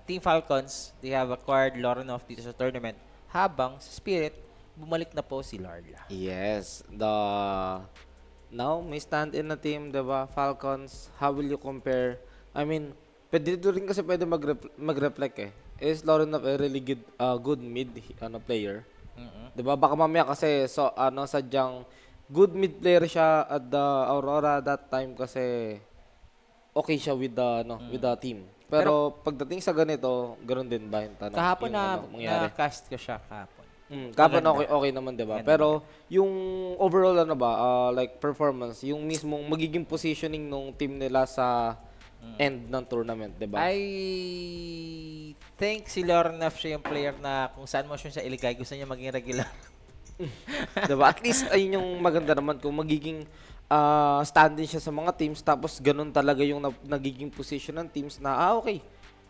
Team Falcons, they have acquired Lorinov dito sa tournament. Habang sa Spirit, bumalik na po si Larla. Yes, now may stand-in na team, 'di ba? Falcons, how will you compare? I mean, pwede dito rin kasi pwede mag-reflect eh. Is Lauren of a really good mid player? Mm-mm. 'Di ba? Baka mamaya kasi sadyang good mid player siya at the Aurora that time kasi okay siya with with the team. Pero pagdating sa ganito, ganoon din ba yung tanong, Kahapon yung mangyari? na-cast ko siya kahapon. Kapag Maganda. okay naman, 'di ba? Maganda, Pero yung overall like performance, yung mismong magiging positioning nung team nila sa end ng tournament, 'di ba? I think si Lorinov siya yung player na kung saan mo siya iligay, gusto niya maging regular. 'Di ba? At least ayun yung maganda naman kung magiging stand-in siya sa mga teams tapos ganun talaga yung nagiging position ng teams na okay.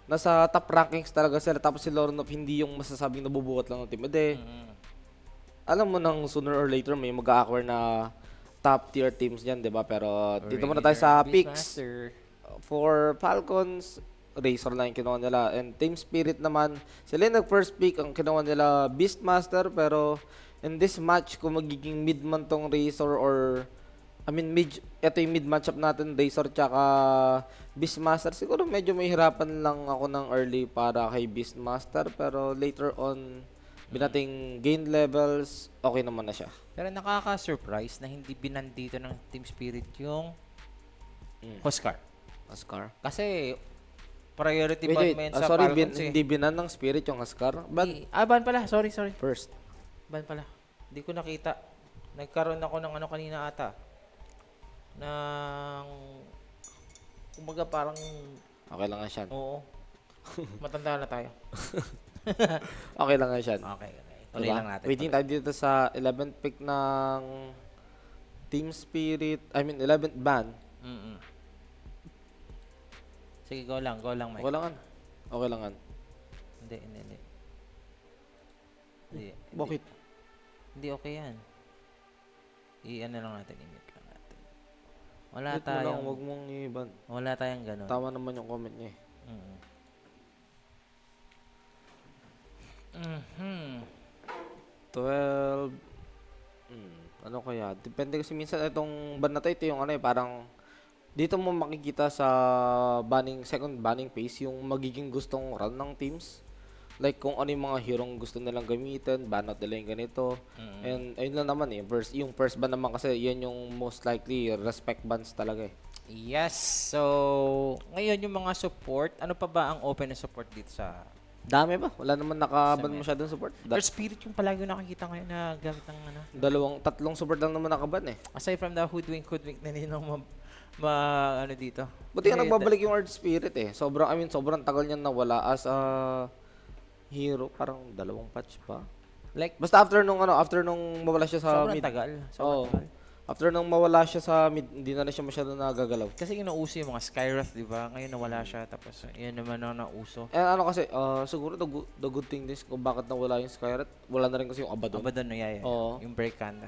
Nasa top rankings talaga sila tapos si Lorinov hindi yung masasabing nabubuhat lang ng team. Ede, alam mo nang sooner or later may mag-acquire na top tier teams diyan, 'di ba? Pero dito muna tayo sa picks. For Falcons, Razor lang yung kinuha nila. And Team Spirit naman, sila yung nag-first pick. Ang kinuha nila, Beastmaster. Pero in this match, kung magiging mid man tong Razor or ito yung mid matchup natin, Razor tsaka Beastmaster. Siguro medyo may hirapan lang ako ng early para kay Beastmaster. Pero later on, binating gain levels, okay naman na siya. Pero nakaka-surprise na hindi binandito ng Team Spirit yung Huskar. Huskar? Kasi priority ban Wait. mo yun sa Sorry, Falcons hindi binan ng Spirit yung Huskar? ban pala. Sorry. First. Ban pala. Hindi ko nakita. Nagkaroon ako ng kanina ata. Kumbaga parang, Okay lang nga siya. oo. Matanda na tayo. Okay lang nga siya. Okay. Tuloy lang natin. Waiting tayo dito sa 11th pick ng Team Spirit. 11th ban. Mm-mm. Sige, go lang, Mike. Okay lang. Hindi. Bakit? Hindi okay yan. I-ano lang natin, i-mute lang natin. Wala Wait mo lang, tayong, wag mong i-ban. wala tayong ganun. Tama naman yung comment niya eh. Mm. Mhm. 12. Ano kaya? Depende kasi minsan itong ban na to, ito yung parang dito mo makikita sa second banning phase yung magiging gustong run ng teams. Like kung ano yung mga hero gusto nilang gamitin, banat nila yung ganito. And ayun lang naman yung first ban naman kasi yan yung most likely respect bans talaga eh. Yes. So, ngayon yung mga support, ano pa ba ang open na support dito sa Dami ba? Wala naman nakaban masyadong support. Earth Spirit yung palagi nakikita ngayon na gamit ng Tatlong support lang naman nakaban eh. aside from the hoodwink na nilang dito. Buti nga nagbabalik yung Earth Spirit eh. Sobrang tagal niyan nawala as a hero. Parang 2 patch pa. Like, Basta after nung mawala siya sa sobrang mid. tagal. Oo. Sobrang tagal. After nung mawala siya sa mid, hindi na siya masyado nagagalaw. Kasi inuuso yung mga Skywrath, di ba? Ngayon nawala siya, tapos yun naman ang nauso. Kasi, siguro the good thing is kung bakit nawala yung Skyrat, wala na rin kasi yung Abaddon. Abaddon no, yeah. Oo. Yung Breakanda.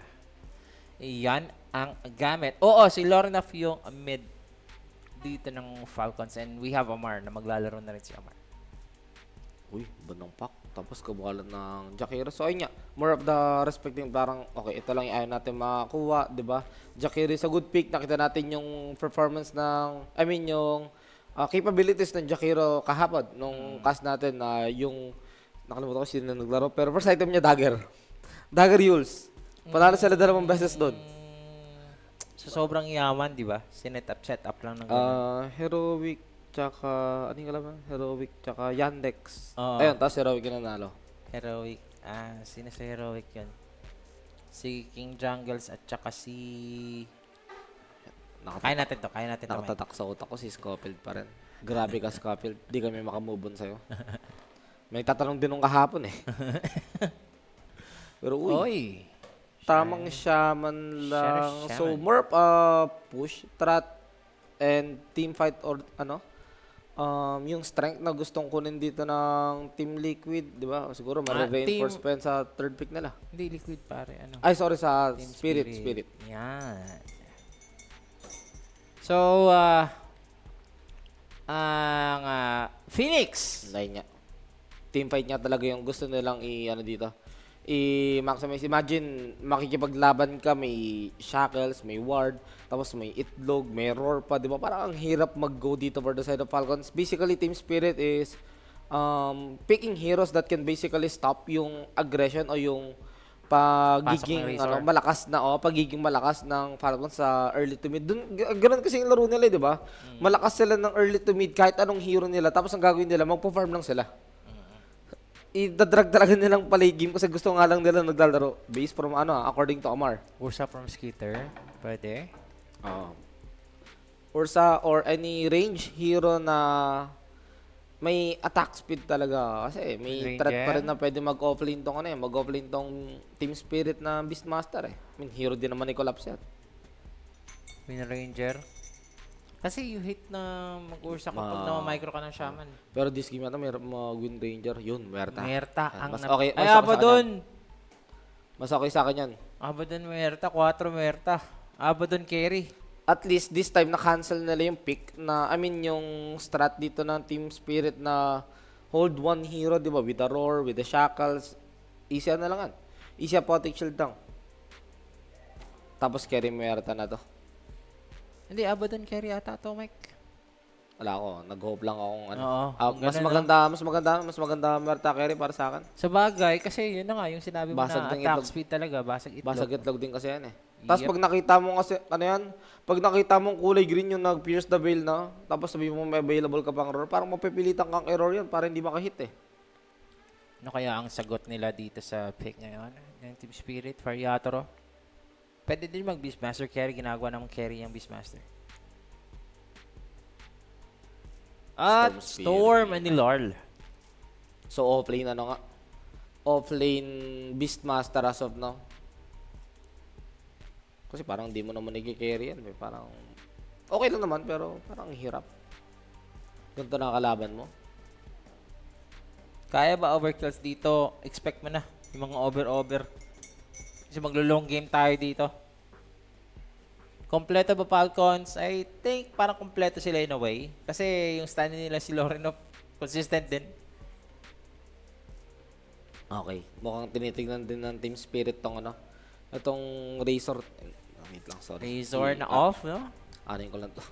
Iyan ang gamit. Oo, si Lorinov yung mid dito ng Falcons, and we have Amar na maglalaro na rin si Amar. Uy, banang pack. Tapos kabuhalan ng Jakiro. So ayun nga, more of the respecting parang okay, ito lang yung ayaw natin makakuha, 'di ba? Jakiro is a good pick. Nakita natin yung performance yung capabilities ng Jakiro kahapon nung cast natin na yung nakalimutan ko sino na naglaro pero first item niya Dagger Yules. Panalo sila 2 beses doon. So sobrang yaman, di ba? Set up lang ng Heroic tsaka ano yung kalaban? Heroic tsaka Yandex. Oo. Ayun, tapos Heroic yung nanalo. Heroic. Sino sa Heroic yun? Si King Jungles at saka si... Kaya natin to. Nakatatak sa utak ko si Scofield pa rin. Grabe ka, Scofield. Di kami makamove on sa'yo. May tatanong din nung kahapon eh. Pero Oy! tamang shaman lang. Shaman. So, more of push, strat, and team fight or yung strength na gustong kunin dito ng Team Liquid, di ba? Siguro ma-reinforce pa yan sa third pick nila. Hindi liquid pare. Ay, sorry, sa Team Spirit. Yan. So, ang Phoenix. Dahil nga, team fight nga talaga yung gusto nilang ano dito. I-maximize. Imagine, makikipaglaban ka, may Shackles, may Ward, tapos may Itlog, may Roar pa, di ba? Parang ang hirap mag-go dito for the side of Falcons. Basically, Team Spirit is picking heroes that can basically stop yung aggression o yung pagiging Pasok ng Razor. pagiging malakas ng Falcons sa early to mid. Ganoon kasi yung laro nila, 'di ba? Malakas sila ng early to mid kahit anong hero nila, tapos ang gagawin nila magpo-farm lang sila. Idadrag talaga nilang play game kasi gusto nga lang nila naglalaro based from according to Amar. Ursa from Skitter. Pwede. Ursa or any range hero na may attack speed talaga kasi may Ranger. threat pa rin na pwede mag-offlane tong mag-offlane tong Team Spirit na Beastmaster eh. I mean, hero din naman ni Collapse yan. Win Ranger. Kasi you hate na mag-ursa kapag na-micro ka ng shaman. Pero this game yata may mag-Wind Ranger. Yun, Merta. Merta Yan, ang mas nap- okay, Ay, mas okay sa Abaddon! Mas okay sa akin yan. Abaddon Merta. 4 Merta. Abaddon carry. At least this time na-cancel nila yung pick na, yung strat dito ng Team Spirit na hold one hero, di ba? With the Roar, with the Shackles. Easy na lang yan. Easy Apotic Shield lang. Tapos carry Merta na to. Hindi, Abaddon carry ata to, Mike. Wala ako, nag-hope lang akong Oo, kung mas ganun, maganda Merta carry para sa akin. Sa bagay, kasi yun na nga, yung sinabi mo Basag na ng attack itlog. speed talaga, basag itlog. Basag itlog din kasi yan eh. Tapos Yep. pag nakita mo kasi, pag nakita mong kulay green yung nag-pierce the veil na, tapos sabi mo may available ka pang roar, parang mapipilitan kang error yan para hindi makahit eh. Ano kaya ang sagot nila dito sa pick ngayon? Yung Team Spirit, Fariatoro? Pwede din mag-Beastmaster carry, ginagawa namang carry yung Beastmaster. At Storm Storm and Lorl. So offlane offlane Beastmaster as of now. Kasi parang di mo naman nag-carry yan. Parang okay lang naman pero parang hirap. Ganito na kalaban mo. Kaya ba overkills dito? Expect mo na yung mga over-over. Kasi maglo-long game tayo dito. Kompleto ba Falcons? I think parang kompleto sila in a way. Kasi yung stand nila si Lorenov, consistent din. Okay. Mukhang tinitignan din ng Team Spirit tong itong Razor. Wait lang, sorry. Razor na off, no? Anin ko lang to.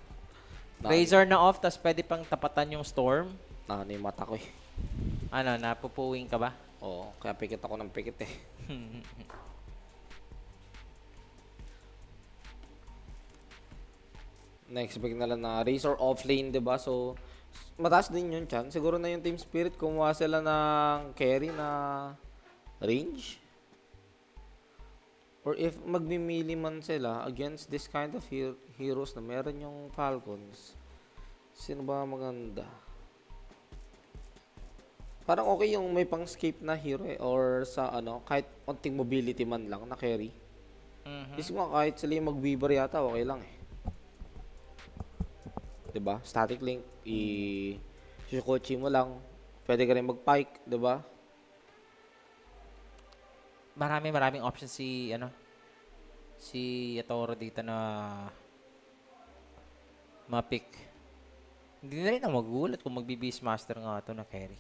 Razor na off, tas pwede pang tapatan yung Storm. Ano yung mata ko eh. Ano, napupuwing ka ba? Oo, kaya pikit ako ng pikit eh. Na-expect na lang na Razor offlane, diba? So, mataas din yun chan. Siguro na yung Team Spirit, kumuha sila ng carry na range. Or if magmimili man sila against this kind of heroes na meron yung Falcons, sino ba maganda? Parang okay yung may pang-escape na hero eh. Or sa kahit onting mobility man lang na carry. Isip mo kahit sila yung mag-weaver yata, okay lang eh. Diba? Static link, i-shikochi mo lang. Pwede ka rin mag-pike, diba? Maraming options si Yatoro dito na ma-pick. Hindi na rin ako magugulat kung magbi-Beastmaster nga ito na carry.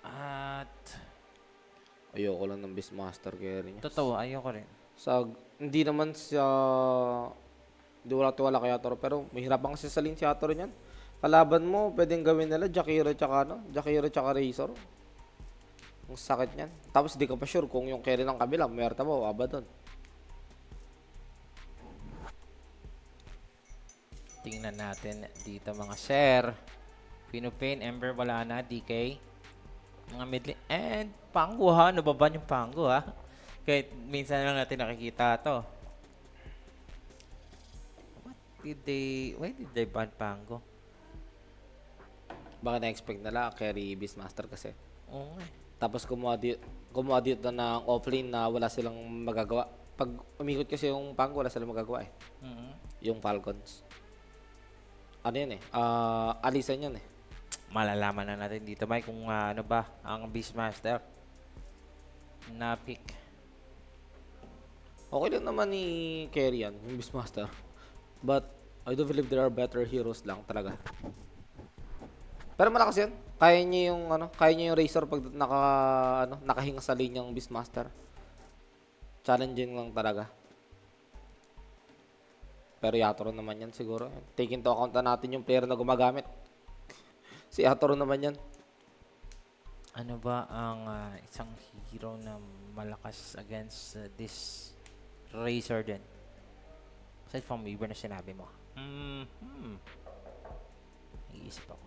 At Ayoko lang ng Beastmaster carry niya. totoo, ayoko rin. Hindi naman siya, hindi wala tiwala kay Yatoro, pero mahirapan kasi salin si Yatoro niyan. Kalaban mo, pwedeng gawin nila Jakiro tsaka Razor. Ang sakit niyan. Tapos di ka pa sure kung yung carry ng kabila, Merta mo, Abaddon. Tingnan natin dito mga sir. Pinupin, Ember wala na, DK. Mga midlane, and Pango ha, nababan yung Pango ha. Kahit minsan lang natin nakikita to. Why did they ban Pango? Baka na-expect nila carry Beastmaster kasi. Oo nga. Tapos kumuha dito ng offlane na wala silang magagawa. Pag umikot kasi yung Pango, wala silang magagawa eh. Yung Falcons. Ano yan eh? Alisan yan eh. Malalaman na natin dito, Mike, kung ano ba ang Beastmaster na pick. Okay lang naman ni carry yan, yung Beastmaster. But I do believe there are better heroes lang talaga. Pero malakas yan. Kaya niya yung kaya niya yung Razor pag nakahinga sa linyang Beastmaster. Challenging lang talaga. Pero Yatoro naman yan siguro. Take into account na natin yung player na gumagamit. Si Yatoro naman yan. Ano ba ang isang hero na malakas against this Razor din? Aside from Weaver na sinabi mo. Iisip ako.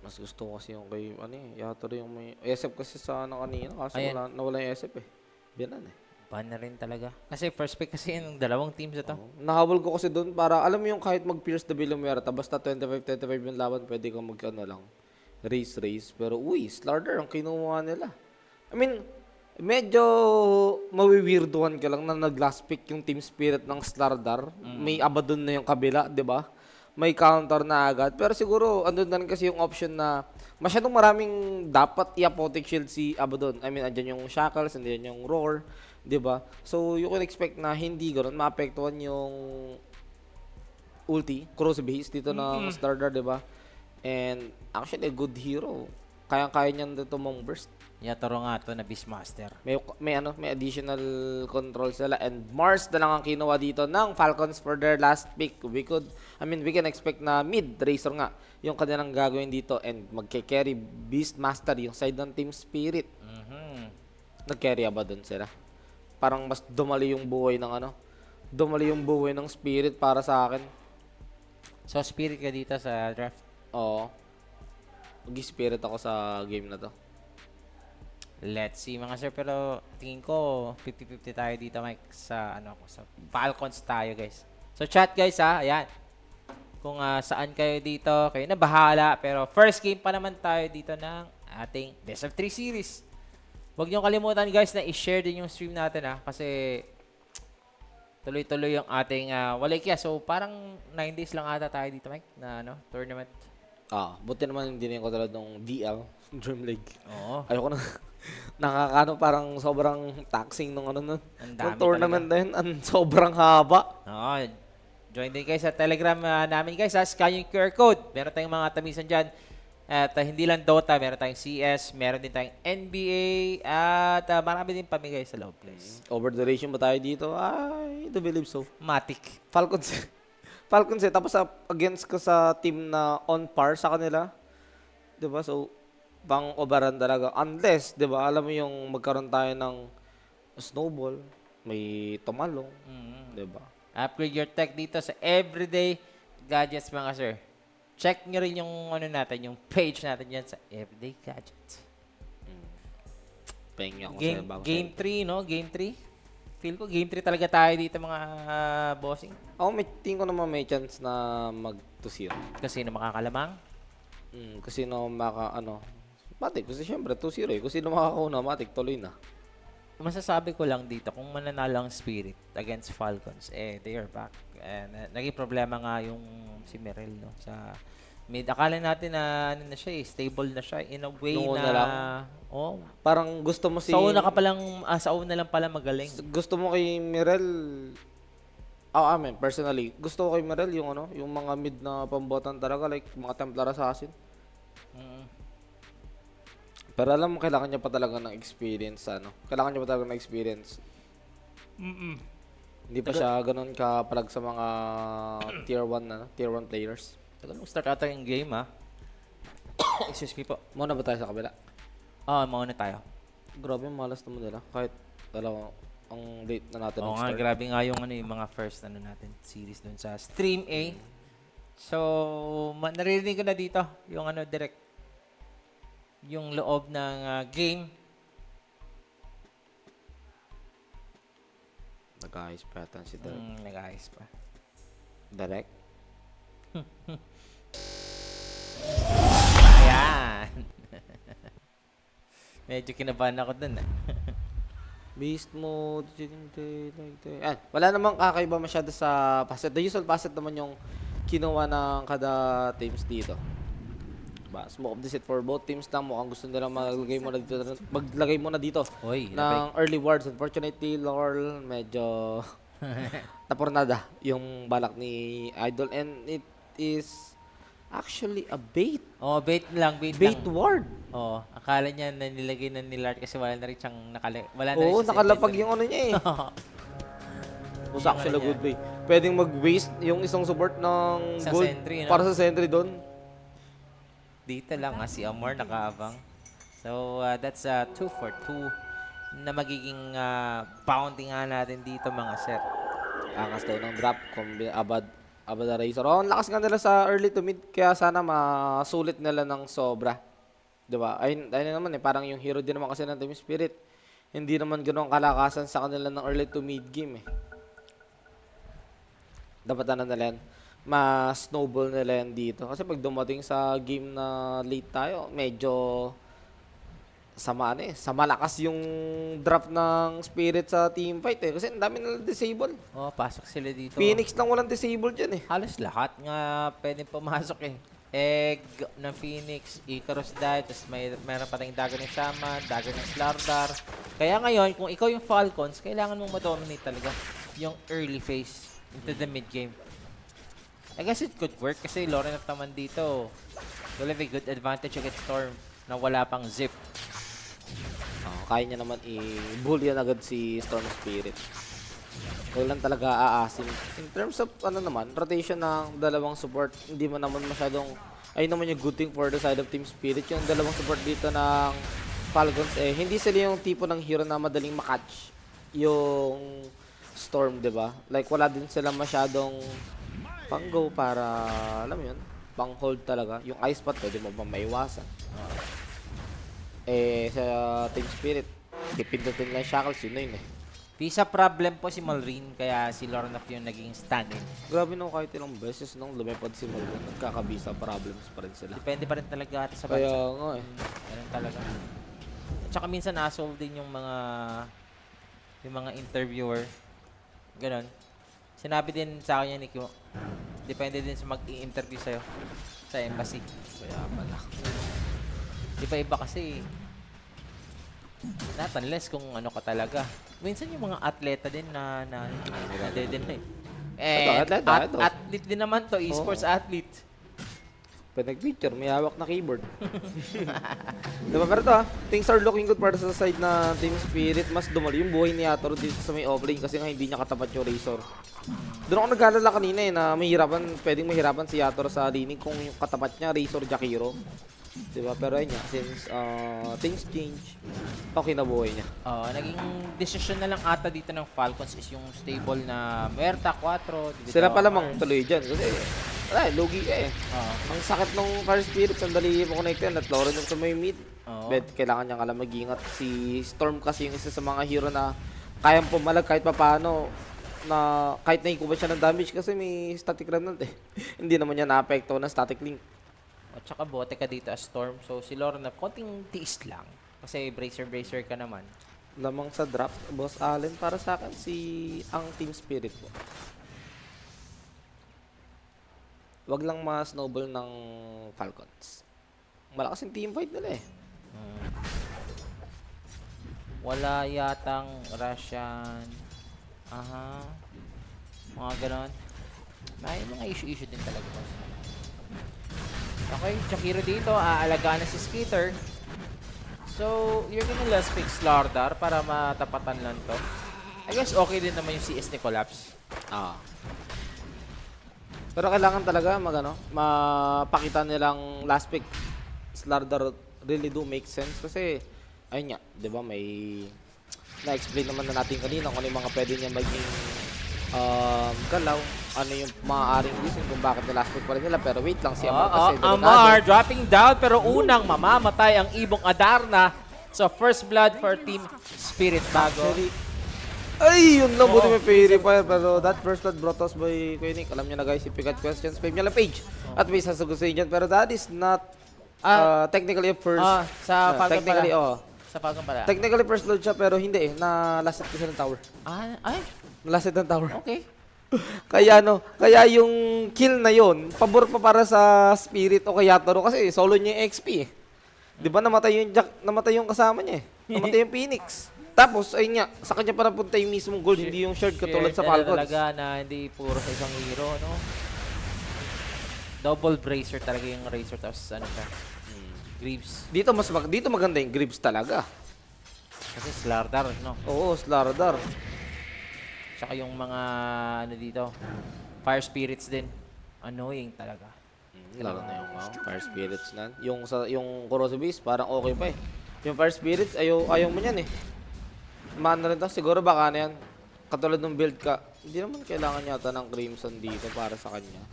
Mas gusto ko kasi yung kay Yatoro yung may SF kasi sa kanina. Kaso Ayan. nawala yung SF eh. Biyanan eh. Ban na rin talaga. Kasi first pick kasi yung dalawang teams ito. Nahabol ko kasi doon para, alam mo yung kahit mag-pierce the Villanueva, basta 25-25 yung laban, pwede kang lang. Race. Pero uy, Slardar ang kinuha nila. I mean, medyo mawiwirduhan ka lang na nag-last pick yung team spirit ng Slardar. May Abaddon na yung kabila, di ba? May counter na agad. Pero siguro, andun na rin kasi yung option na masyadong maraming dapat i-apotek shield si Abaddon. I mean, andyan yung Shackles, andyan yung Roar. 'Di ba? So you can expect na hindi ganoon maapektuhan yung ulti, cross base dito ng Stardar, 'di ba? And actually a good hero. Kaya-kaya niyan dito mong burst. Yatoro nga to na Beastmaster. May additional control sila and Mars na lang ang kinuha dito ng Falcons for their last pick. We can expect na mid Razor nga yung kanilang gagawin dito and magke-carry Beastmaster yung side ng Team Spirit. Nag-carry ba doon sila? Parang mas dumali yung buhay ng Spirit para sa akin. So, spirit ka dito sa draft? Oo. Mag-spirit ako sa game na to. Let's see mga sir. Pero tingin ko 50-50 tayo dito Mike sa sa Falcons tayo guys. So chat guys ayan. Kung saan kayo dito, kayo na bahala. Pero first game pa naman tayo dito ng ating Best of 3 series. Huwag niyo kalimutan guys na i-share din yung stream natin kasi tuloy-tuloy yung ating Walikya. So parang 9 days lang ata tayo dito Mike na tournament. Buti naman hindi na yung katulad ng DL, Dream League. Oo. Ayoko na. Parang sobrang taxing nung Ang dami tournament na yun. Ang sobrang haba. Oo. Join din kayo sa Telegram namin guys. Scan yung QR code. Meron tayong mga tamisan dyan. At hindi lang Dota, meron tayong CS, meron din tayong NBA, at marami din pamigay sa loob, please. Over duration ba tayo dito? I do believe so. Matic. Falcons tapos against ka sa team na on par sa kanila. 'Di ba? So pang overrun talaga unless 'di ba, alam mo yung magkaroon tayo ng snowball, may tumalong, 'di ba? Upgrade your tech dito sa everyday gadgets mga sir. Check nyo rin yung yung page natin dyan sa everyday gadgets. Pengi ako Game, sa bago. game 3, no? Game 3. Feel ko game 3 talaga tayo dito mga bossing. Ako tingin ko naman may chance na mag 2-0. Kasi na makakalamang. Kasi Matic, kasi syempre 2-0 eh. Kung sino makakauna, Matic, tuloy na. Masasabi ko lang dito, kung mananalo ang Spirit against Falcons, they are back. And naging problema nga yung si Merel, no? Sa mid. Akala natin na na siya stable na siya in a way Noong na... una lang. Oh. Parang gusto mo Sa una ka palang, sa una lang pala magaling. Gusto mo kay Mirel, personally, gusto ko kay Mirel yung mga mid na pambotan talaga, like mga Templar Assassin. Pero alam mo, kailangan niya pa talaga ng experience, Kailangan niya pa talaga ng experience. Hindi pa siya ganun kapalag sa mga tier 1 players. Tagal mo start ata yung game, Excuse me po. Muna ba tayo sa kabila? Mauna tayo. Grabe, malas naman nila. Kahit ang date na natin Oo nga, start. grabe nga yung yung mga first natin series dun sa Stream A. So, naririnig ko na dito yung direct yung loob ng game. Nag-ayos pa yata si Derek. Nag-ayos pa. Derek? Ayan. Medyo kinabahan ako dun, Beast mode. Wala namang kakaiba masyado sa passet. The usual passet naman yung kinuha ng kada teams dito. Smoke of the set for both teams lang. Mukhang gusto nila maglagay muna dito Oy, ng early wards. Unfortunately, Laurel medyo Napornada yung balak ni Idol and it is actually a bait. Oh, bait lang, bait Bait lang. word. Oh, akala niya na nilagay na ni Lard kasi wala na rin siyang wala na rin Oo, siya sa nakalapag inventory. yung ano niya eh. Was Yung actually a ano good way. Pwedeng mag-waste yung isang support ng Isang gold sentry, no? para sa sentry doon. Dito lang si Amor nakaabang. So, that's 2 for 2 na magiging bounty nga natin dito mga sir. Angas daw ng drop, Abad na Razor. Oh, ang lakas nga nila sa early to mid, kaya sana masulit nila ng sobra. Diba? Ayun naman eh, parang yung hero din naman kasi ng Team Spirit. Hindi naman gano'ng kalakasan sa kanila ng early to mid game eh. Dapat ano nila yan, mas snowball nila yan dito. Kasi pag dumating sa game na late tayo, medyo sama malakas yung drop ng Spirit sa team fight eh. Kasi ang dami nila disable. Oh, pasok sila dito. Phoenix lang walang disable dyan eh. Halos lahat nga pwedeng pumasok eh. Egg ng Phoenix, Icarus died, tapos meron pa tayong Dagger ng Shaman, Dagger ng Slardar. Kaya ngayon, kung ikaw yung Falcons, kailangan mong ma-dominate talaga yung early phase into the mid game. I guess it could work kasi Loren of naman dito will have a good advantage against Storm na wala pang zip. Kaya niya naman i-bully agad si Storm Spirit. Wala lang talaga aasim. In terms of rotation ng dalawang support, hindi mo naman masyadong, ayun naman yung good thing for the side of Team Spirit. Yung dalawang support dito ng Falcons, hindi sila yung tipo ng hero na madaling makatch yung Storm, di ba? Like, wala din sila masyadong pang-go para, alam mo yun, pang-hold talaga. Yung ice spot, pwede mo ba maiwasan? Sa Team Spirit, pipindutin lang shackles, yun na yun eh. Visa problem po si Malrine kaya si Loren of yung naging stand-in. Grabe no, kahit ilang beses nung lumipad si Malvin, nagkakabisa problems pa rin sila. Depende pa rin talaga ata sa Kaya bansa. nga eh. Ganun talaga. At saka minsan na-solve din yung mga interviewer. Ganon. Sinabi din sa akin yan ni Kimo. Depende din sa mag-i-interview sa'yo sa embassy. Kaya pala. Iba-iba kasi. Not unless kung ano ka talaga. Minsan yung mga atleta din na din eh. And atleta, ito. athlete din naman to, esports athlete. Pag nag-picture, may hawak na keyboard. Diba? Pero to things are looking good para sa side na Team Spirit. Mas dumali yung buhay ni Yatoro dito sa may offlane kasi nga hindi niya katapat yung Razor. Doon ako nag-alala kanina eh na pwedeng mahirapan si Yatoro sa laning kung yung katapat niya, Razor, Jakiro. Diba? Pero ayun nga, since things change, okay na buhay niya. Naging decision na lang ata dito ng Falcons is yung stable na Muerta 4. Sila pa lamang tuloy dyan kasi wala, logi eh. Ang sakit ng Fire Spirit, sandali mo connect yan at Loren sa may mid. Bet, kailangan niyang alam mag-ingat. Si Storm kasi yung isa sa mga hero na kayang pumalag kahit papaano na kahit naikuha siya ng damage kasi may static remnant eh. Hindi naman niya na-apekto ng static link. At saka bote ka dito as Storm. So si Loren na konting tiis lang. Kasi bracer ka naman. Lamang sa draft, Boss Allen, para sa akin ang Team Spirit po. Wag lang ma-snowball ng Falcons. Malakas yung team fight nila eh. Wala yatang Russian. Mga ganon. May mga issue din talaga. Okay, Jakiro dito. Aalagaan na si Skeeter. So, you're gonna last pick Slardar para matapatan lang to. I guess okay din naman yung CS ni Collapse. Pero kailangan talaga mapakita nilang last pick. Slardar really do make sense kasi ayun nga, 'di ba, may na-explain naman na natin kanina kung ano yung mga pwede niya maging galaw, ano yung maaaring reason kung bakit na last pick pa rin nila. Pero wait lang, si Amar kasi Amar dropping down pero unang mamamatay ang ibong Adarna. So first blood for Team Spirit bago. Ay, yun lang, buti may purifier. Pero that first blood brought us by Koenig. Alam niyo na guys, if you got questions, spam niyo lang page. At may sasagusin dyan. Pero that is not technically a first. Sa Falcon technically, pala. Sa Falcon pala. Technically first blood siya, pero hindi eh. Na-last hit kasi ng tower. Na-last hit ng tower. Okay. Kaya yung kill na yon, pabor pa para sa Spirit o kay Yatoro kasi solo niya yung XP eh. 'Di ba namatay yung kasama niya eh. Namatay yung Phoenix. Tapos, ayun nga, sa kanya para punta yung mismong gold, hindi yung shared katulad sa Shared Falcons. talaga na hindi puro sa isang hero, no? Double bracer talaga yung Razor, tapos ano siya, Greaves. Dito maganda yung Greaves talaga. Kasi Slardar, no? Oo, Slardar. Tsaka yung mga, ano dito, Fire Spirits din. Annoying talaga. Lalo na yung Fire Spirits na. Yung Corrosive Beast, parang okay pa eh. Yung Fire Spirits, ayaw mo yan eh. Maano rin to, siguro baka na yan. Katulad ng build ka, hindi naman kailangan yata ng Crimson dito para sa kanya.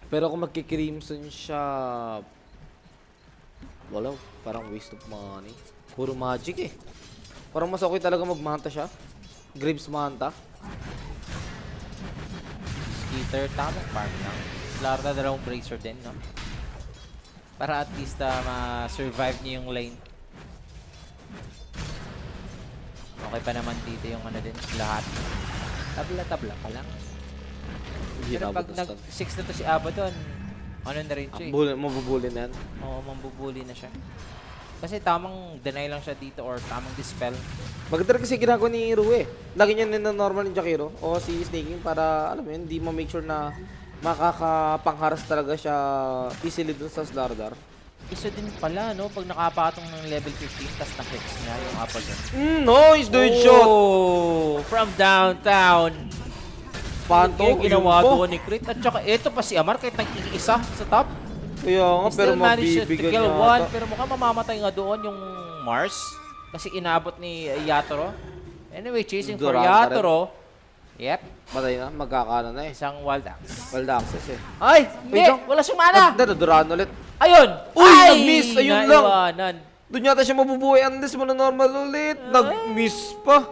Pero kung magki-Crimson siya, wala, parang waste of money. Puro magic eh. Parang mas okay talaga mag-manta siya. Graves Manta. Skeeter, tamang farm lang. Slardar, dalawang bracer din, no? Para at least ma-survive niyo yung lane. Okay pa naman dito yung ano din, lahat. Tabla-tabla pa lang. Pero pag nag-6 na to si Abaddon, ano na rin siya eh. Mabubuli na yan. Oo, mambubuli na siya. Kasi tamang deny lang siya dito or tamang dispel. Maganda rin kasi ginagawa ni Rue. Lagi niya normal ni Jakiro o si Snaking para, alam mo yun, hindi ma-make sure na makakapangharas talaga siya easily dun sa Slardar. Isa din pala, no? Pag nakapatong ng level 15, tas na-hex niya yung Abaddon. Nice, dude shot! Oh! From downtown! Panto, Yung ginawa yun pa. doon ni Crit. At saka ito pa si Amar kahit nag-iisa sa top. Kaya nga, pero Still managed to mabibigyan kill niya one, ata. pero mukhang mamamatay nga doon yung Mars. Kasi inabot ni Yatoro. Anyway, chasing for Durant na rin. Yatoro. Yep, Matay na, magkakano na eh. isang wild axe. Wild access eh. Ay! Hindi! Wait lang. Wala siyang mana! Naduraan ulit. Ayun! Uy, Ay! nag-miss! Ayun lang. Naiwanan. Doon yata siya mabubuhay unless mo na normal ulit. Nag-miss pa.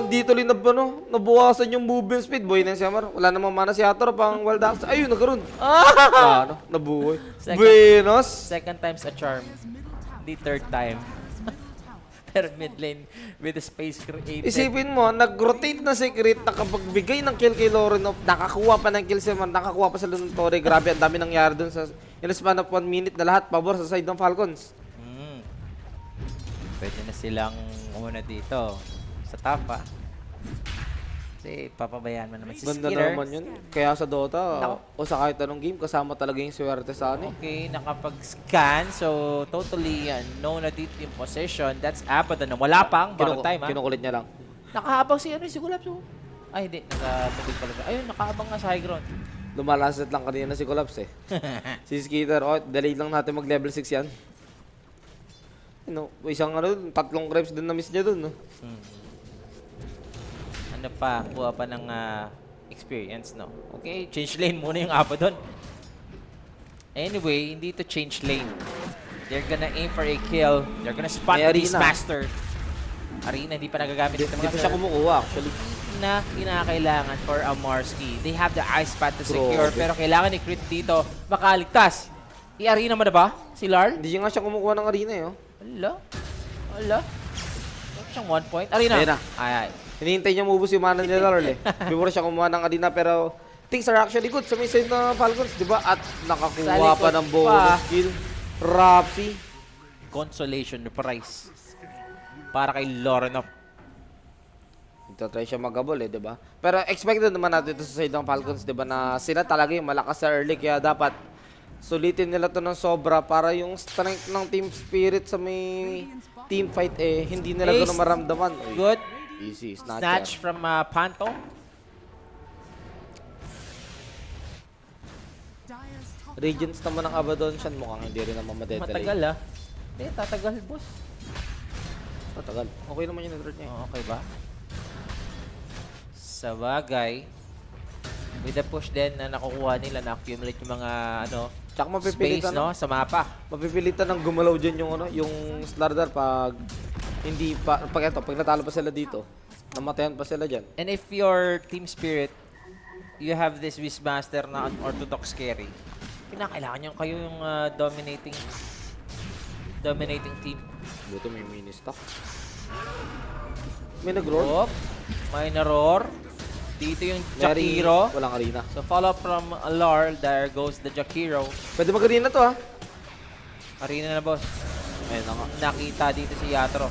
Dito rin nabukasan yung movement speed. Boy na si Amar. Wala namang mana si Hator pang wild access. Ayun, nagkaroon. Ano? Nabuhay. Second. Buenos. Second time's a charm. Hindi third time. Pero mid lane with the space created. Isipin mo, nag-rotate na si Crit, nakapagbigay ng kill kay Lorenov, nakakuha pa ng kill si Man, nakakuha pa sa Lunatore. Grabe, ang dami nangyari dun sa in a span of 1 minute na lahat, pabor sa side ng Falcons. Pwede na silang umuna dito. Sa top ah. Kasi papabayaan mo naman si Ganda Skeeter. naman yun. Kaya sa Dota, Nako. o sa kahit anong game, kasama talaga yung swerte sa ano eh. Okay, nakapag-scan. So, totally known na dito yung possession. That's Abaddon na wala pang barang time, ha? Kinukulit niya lang. Nakahabang si Gulaps, oh. Ay, hindi. Nakatabig pala siya. Ayun, nakahabang nga sa high ground. Lumalasit lang kanina si Collapse eh. Si Skeeter, delay lang natin mag level 6 yan. Isang tatlong creeps din na miss niya dun, no? Ano pa, kuha pa ng experience, no? Okay, change lane muna yung Abaddon. Anyway, hindi to change lane. They're gonna aim for a kill. They're gonna spot May this arena. master. Arena, hindi pa nagagamit dito Hindi mga pa siya kumukuha actually. na kinakailangan for a Marski. They have the ice path to secure, Grabe. pero kailangan ni Crit dito makaligtas. I-arena mo na ba? Si Larl? Hindi nga siya kumukuha ng arena eh, oh. Ala. Wala siyang 1 point. Arena. Ayun na. Ay. Hinihintay niya mubos yung mana nila, Lord eh. Before siya kumuha ng arena, pero things are actually good sa may side na Falcons, di ba? At Sa nakakuha likod pa ng pa. bonus kill. Rapsi. Consolation prize para kay Lorenov. Try siya mag-gabol eh, di ba? Pero expected naman natin ito sa side ng Falcons, di ba? Na sila talaga yung malakas sa early, kaya dapat sulitin nila to ng sobra para yung strength ng team spirit sa may team fight eh, hindi nila Ace. gano'n maramdaman. Uy, Good. easy, Snatch snatcher. from Panto. Regents naman ng Abaddon siya, mukhang hindi rin naman madedelay. Matagal ah. Tatagal boss. Matagal. Okay naman yung network niya. Oh, okay ba? Sa bagay, with the push din na nakukuha nila, na-accumulate yung mga Tsaka space mapipilitan, no, sa mapa. mapipilitan ng gumalaw dyan yung Slardar pag hindi pa, pag natalo pa sila dito, namatayan pa sila dyan. And if your team spirit, you have this Wishmaster na unorthodox carry, kinakailangan nyo kayo yung dominating team. Buto may mini stock. May nag-roar. Oh, may na-roar. Dito yung Very- Jakiro. Walang arena. So follow from Alar, there goes the Jakiro. Pwede mag-arena to ha. Arena na boss. Ayun na nga. nakita dito si Yatro.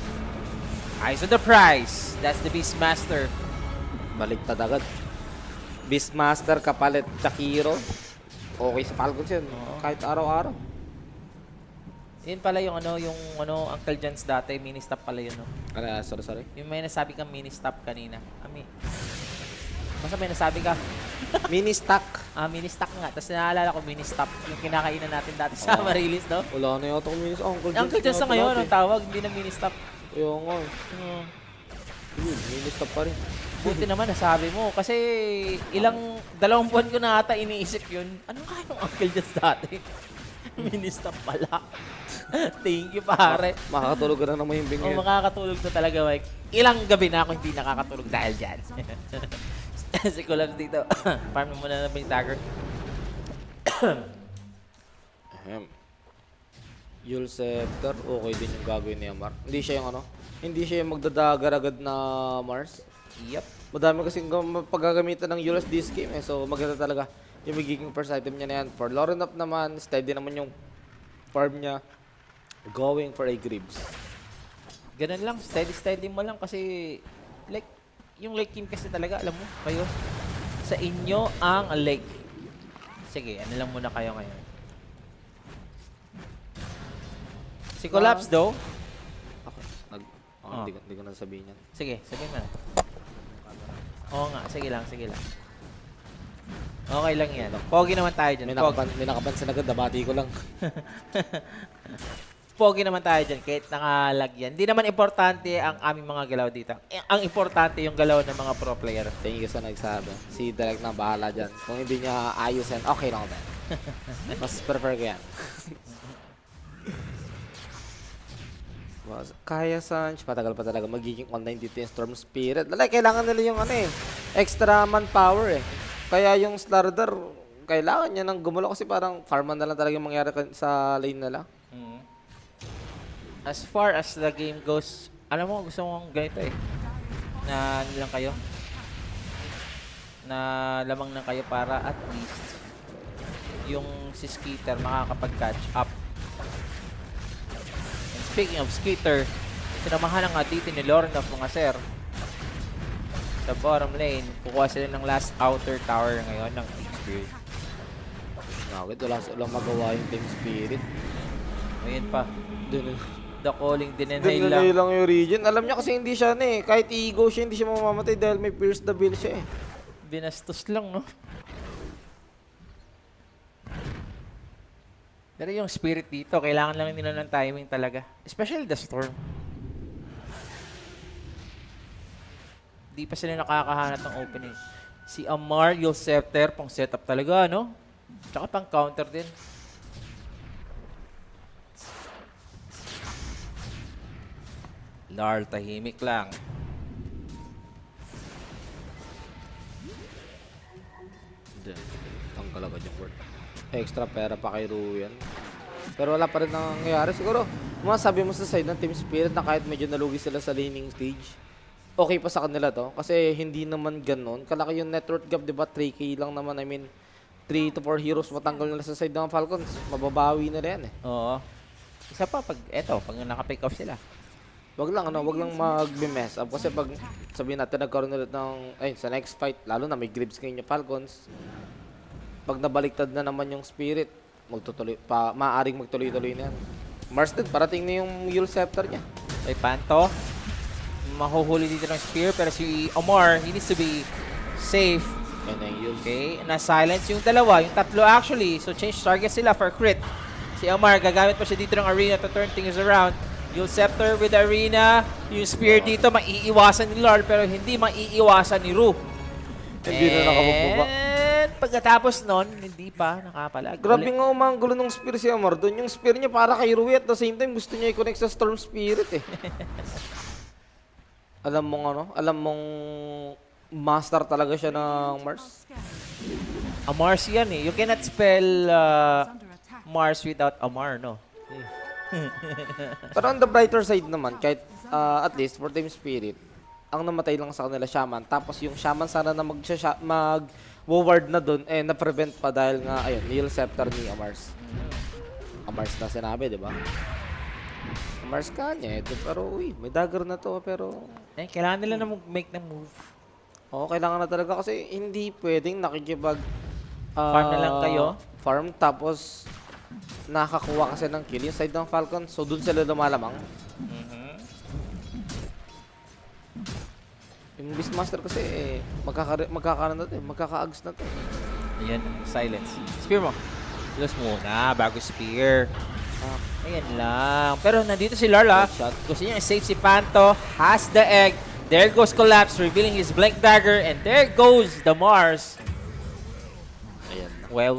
Eyes on the prize. That's the Beastmaster. Baliktad agad. Beastmaster kapalit Shakiro. Okay sa Falcons yun. Oo. Kahit araw-araw. Yun pala yung Uncle John's dati, mini-stop pala yun, no? Sorry. Yung may nasabi kang mini-stop kanina. Basta may nasabi ka. Mini stack. Mini-stop nga. Tapos naalala ko mini-stop. Yung kinakainan natin dati sa Oo. Marilis, no? Wala na yata kung minis. Uncle John's. Uncle John's na ngayon, ang tawag. Hindi na mini-stop. Yung nga. Yun, mini stack pa rin. Buti naman nasabi mo. Kasi 2 buwan ko na ata iniisip yun. Ano kaya yung Uncle John's dati? Mini-stop pala. Thank you, pare. Makakatulog ka na ng mahimbing O ngayon. makakatulog na talaga, Mike. Ilang gabi na ako hindi nakakatulog dahil dyan. Si Kulabs dito. Farm mo muna na ba yung tagger? Ahem. Yul Scepter, okay din yung gagawin ni Amar. Hindi siya yung hindi siya yung magdadagar agad na Mars. Yep. Madami kasing paggagamitan ng Yulas this game eh. So maganda talaga yung magiging first item niya na yan. For Lauren up naman, steady naman yung farm niya. Going for a Greaves. Ganun lang. Steady mo lang kasi like, yung late game kasi talaga, alam mo, kayo, sa inyo ang late. Sige, ano lang muna kayo ngayon. Si Collapse though. Okay. Oh. Hindi ko na sabihin yan. Sige, sabihin mo na. Oo nga, sige lang. Okay lang yan. Pogi naman tayo dyan. May nakapansin agad, nabati ko lang. Pogi naman tayo dyan kahit nakalagyan. Hindi naman importante ang aming mga galaw dito. Ang importante yung galaw ng mga pro player. Thank you sa nagsabi. Si Direct na bahala dyan. Kung hindi niya ayusin, okay lang ba? Mas prefer ko yan. Kaya Sanch, patagal pa talaga magiging online dito yung Storm Spirit. Kailangan nila yung extra manpower eh. Kaya yung Slardar, kailangan niya nang gumulo kasi parang farman na lang talaga yung mangyari sa lane nila. As far as the game goes, alam mo, gusto mong ganito eh. Na ano lang kayo. Na lamang lang kayo para at least yung si Skeeter makakapag-catch up. And speaking of Skeeter, sinamahan na nga dito ni Lauren of mga sir. Sa bottom lane, kukuha sila ng last outer tower ngayon ng Spirit. Bakit? Wala magawa yung Team Spirit. Ngayon pa, Dun the calling dinenay lang lang. yung region. Alam niya kasi hindi siya kahit i-go siya, hindi siya mamamatay dahil may Pierce the Bill siya eh. Binastos lang, no? Pero yung spirit dito, kailangan lang nila ng timing talaga. Especially the storm. Di pa sila nakakahanap ng opening. Si Amar, yung scepter, pang setup talaga, no? Tsaka pang counter din. Lar, tahimik lang. Tanggal agad yung word. Extra pera pa kay Ruyan. Pero wala pa rin nangyayari. Siguro, masabi mo sa side ng Team Spirit na kahit medyo nalugi sila sa laning stage, okay pa sa kanila to. Kasi hindi naman ganun. Kalaki yung network gap, di ba? 3K lang naman. I mean, 3 to 4 heroes matanggal nila sa side ng Falcons. Mababawi na rin eh. Oo. Isa pa, pag naka-pick off sila. Wag lang mag-mess up kasi pag sabihin natin nagkaroon ulit sa next fight, lalo na may Greaves ngayon yung Falcons. Pag nabaliktad na naman yung Spirit, maaaring magtuloy-tuloy na yan. Mars din, parating na yung Yule Scepter niya. May Panto. Mahuhuli dito ng Spear, pero si Omar, he needs to be safe. Ayun na yung Yule. Okay, na-silence yung dalawa, yung tatlo actually. So change target sila for crit. Si Omar, gagamit pa siya dito ng arena to turn things around. Yung Scepter with Arena, yung Spear dito, maiiwasan ni Lord, pero hindi maiiwasan ni Ru. Hindi na nakababa. And pagkatapos nun, hindi pa nakapalag. Grabe nga umanggulo ng Spear si Amar doon. Yung Spear niya para kay Rui at the same time gusto niya i-connect sa Storm Spirit eh. Alam mong master talaga siya ng Mars. Mars yan eh. You cannot spell Mars without Amar, no? Pero on the brighter side naman, kahit at least for Team Spirit, ang namatay lang sa kanila Shaman. Tapos yung Shaman sana na mag-ward na doon, na-prevent pa dahil nga, ayun, Yule Scepter ni Amars. Amars na sinabi, di ba? Mars kanya ito, pero uy, may dagger na to, pero Kailangan nila na mag-make ng move. oo, kailangan na talaga kasi hindi pwedeng nakikipag Farm na lang kayo? Farm tapos nakakuha kasi ng kill yung side ng Falcon, so dun sila lumalamang. Yung Beastmaster kasi magkakaroon na to, magkaka-ags na to. Ayan, silence. Spear mo. Plus muna, bago spear. Ayan lang. Pero nandito si Larla. Shot. Gusto niya i-save si Panto. Has the egg. There goes Collapse, revealing his Blink Dagger. And there goes the Mars. Ayan na. Well.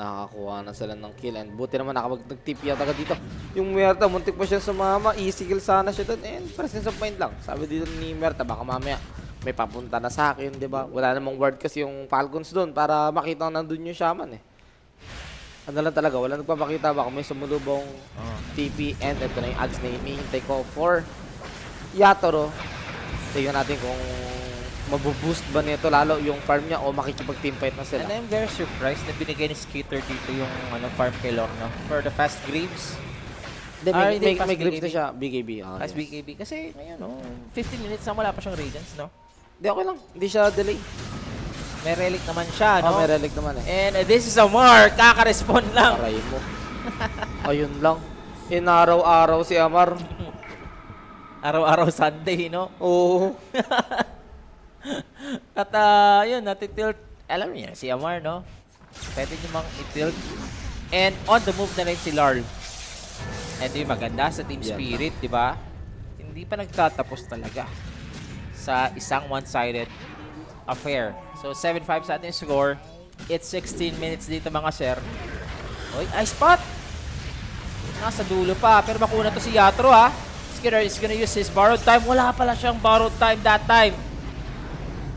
Nakakakuha na sila ng kill and buti naman nag-tip yata ka dito. Yung Merta, muntik pa siya sumama, easy kill sana siya doon and presence of mind lang. Sabi dito ni Merta, baka mamaya may papunta na sa akin, di ba? Wala namang ward kasi yung Falcons doon para makita na nandun yung Shaman eh. Ano lang talaga, wala nagpapakita, baka may sumulubong TP and ito na yung ads na hinihintay ko for Yatoro. Tingnan natin kung mabuboost ba nito lalo yung farm niya o makikipag-teamfight na sila. And I'm very surprised na binigay ni Skater dito yung farm kay Lorno for the fast Greaves. Hindi, may glimpse na siya, BKB. Fast BKB. Kasi ngayon, 15 minutes na wala pa siyang Radiance, no? Hindi, okay lang. Hindi siya delay. May relic naman siya, no? May relic naman eh. And this is a mark. Kaka-respond lang. Aray mo. Ayun lang. Inaraw-araw si Amar. Araw-araw Sunday, no? Oo. At yun, natitilt. Alam niya, si Amar, no? Pwede niyo mang i-tilt. And on the move na rin si Larl. And yung maganda sa Team Spirit, di ba? Hindi pa nagtatapos talaga sa isang one-sided affair. So, 7-5 sa ating score. It's 16 minutes dito, mga sir. Oy, ice spot! Nasa dulo pa. Pero makuna to si Yatro, ha? Skinner is gonna use his borrowed time. Wala pala siyang borrowed time that time.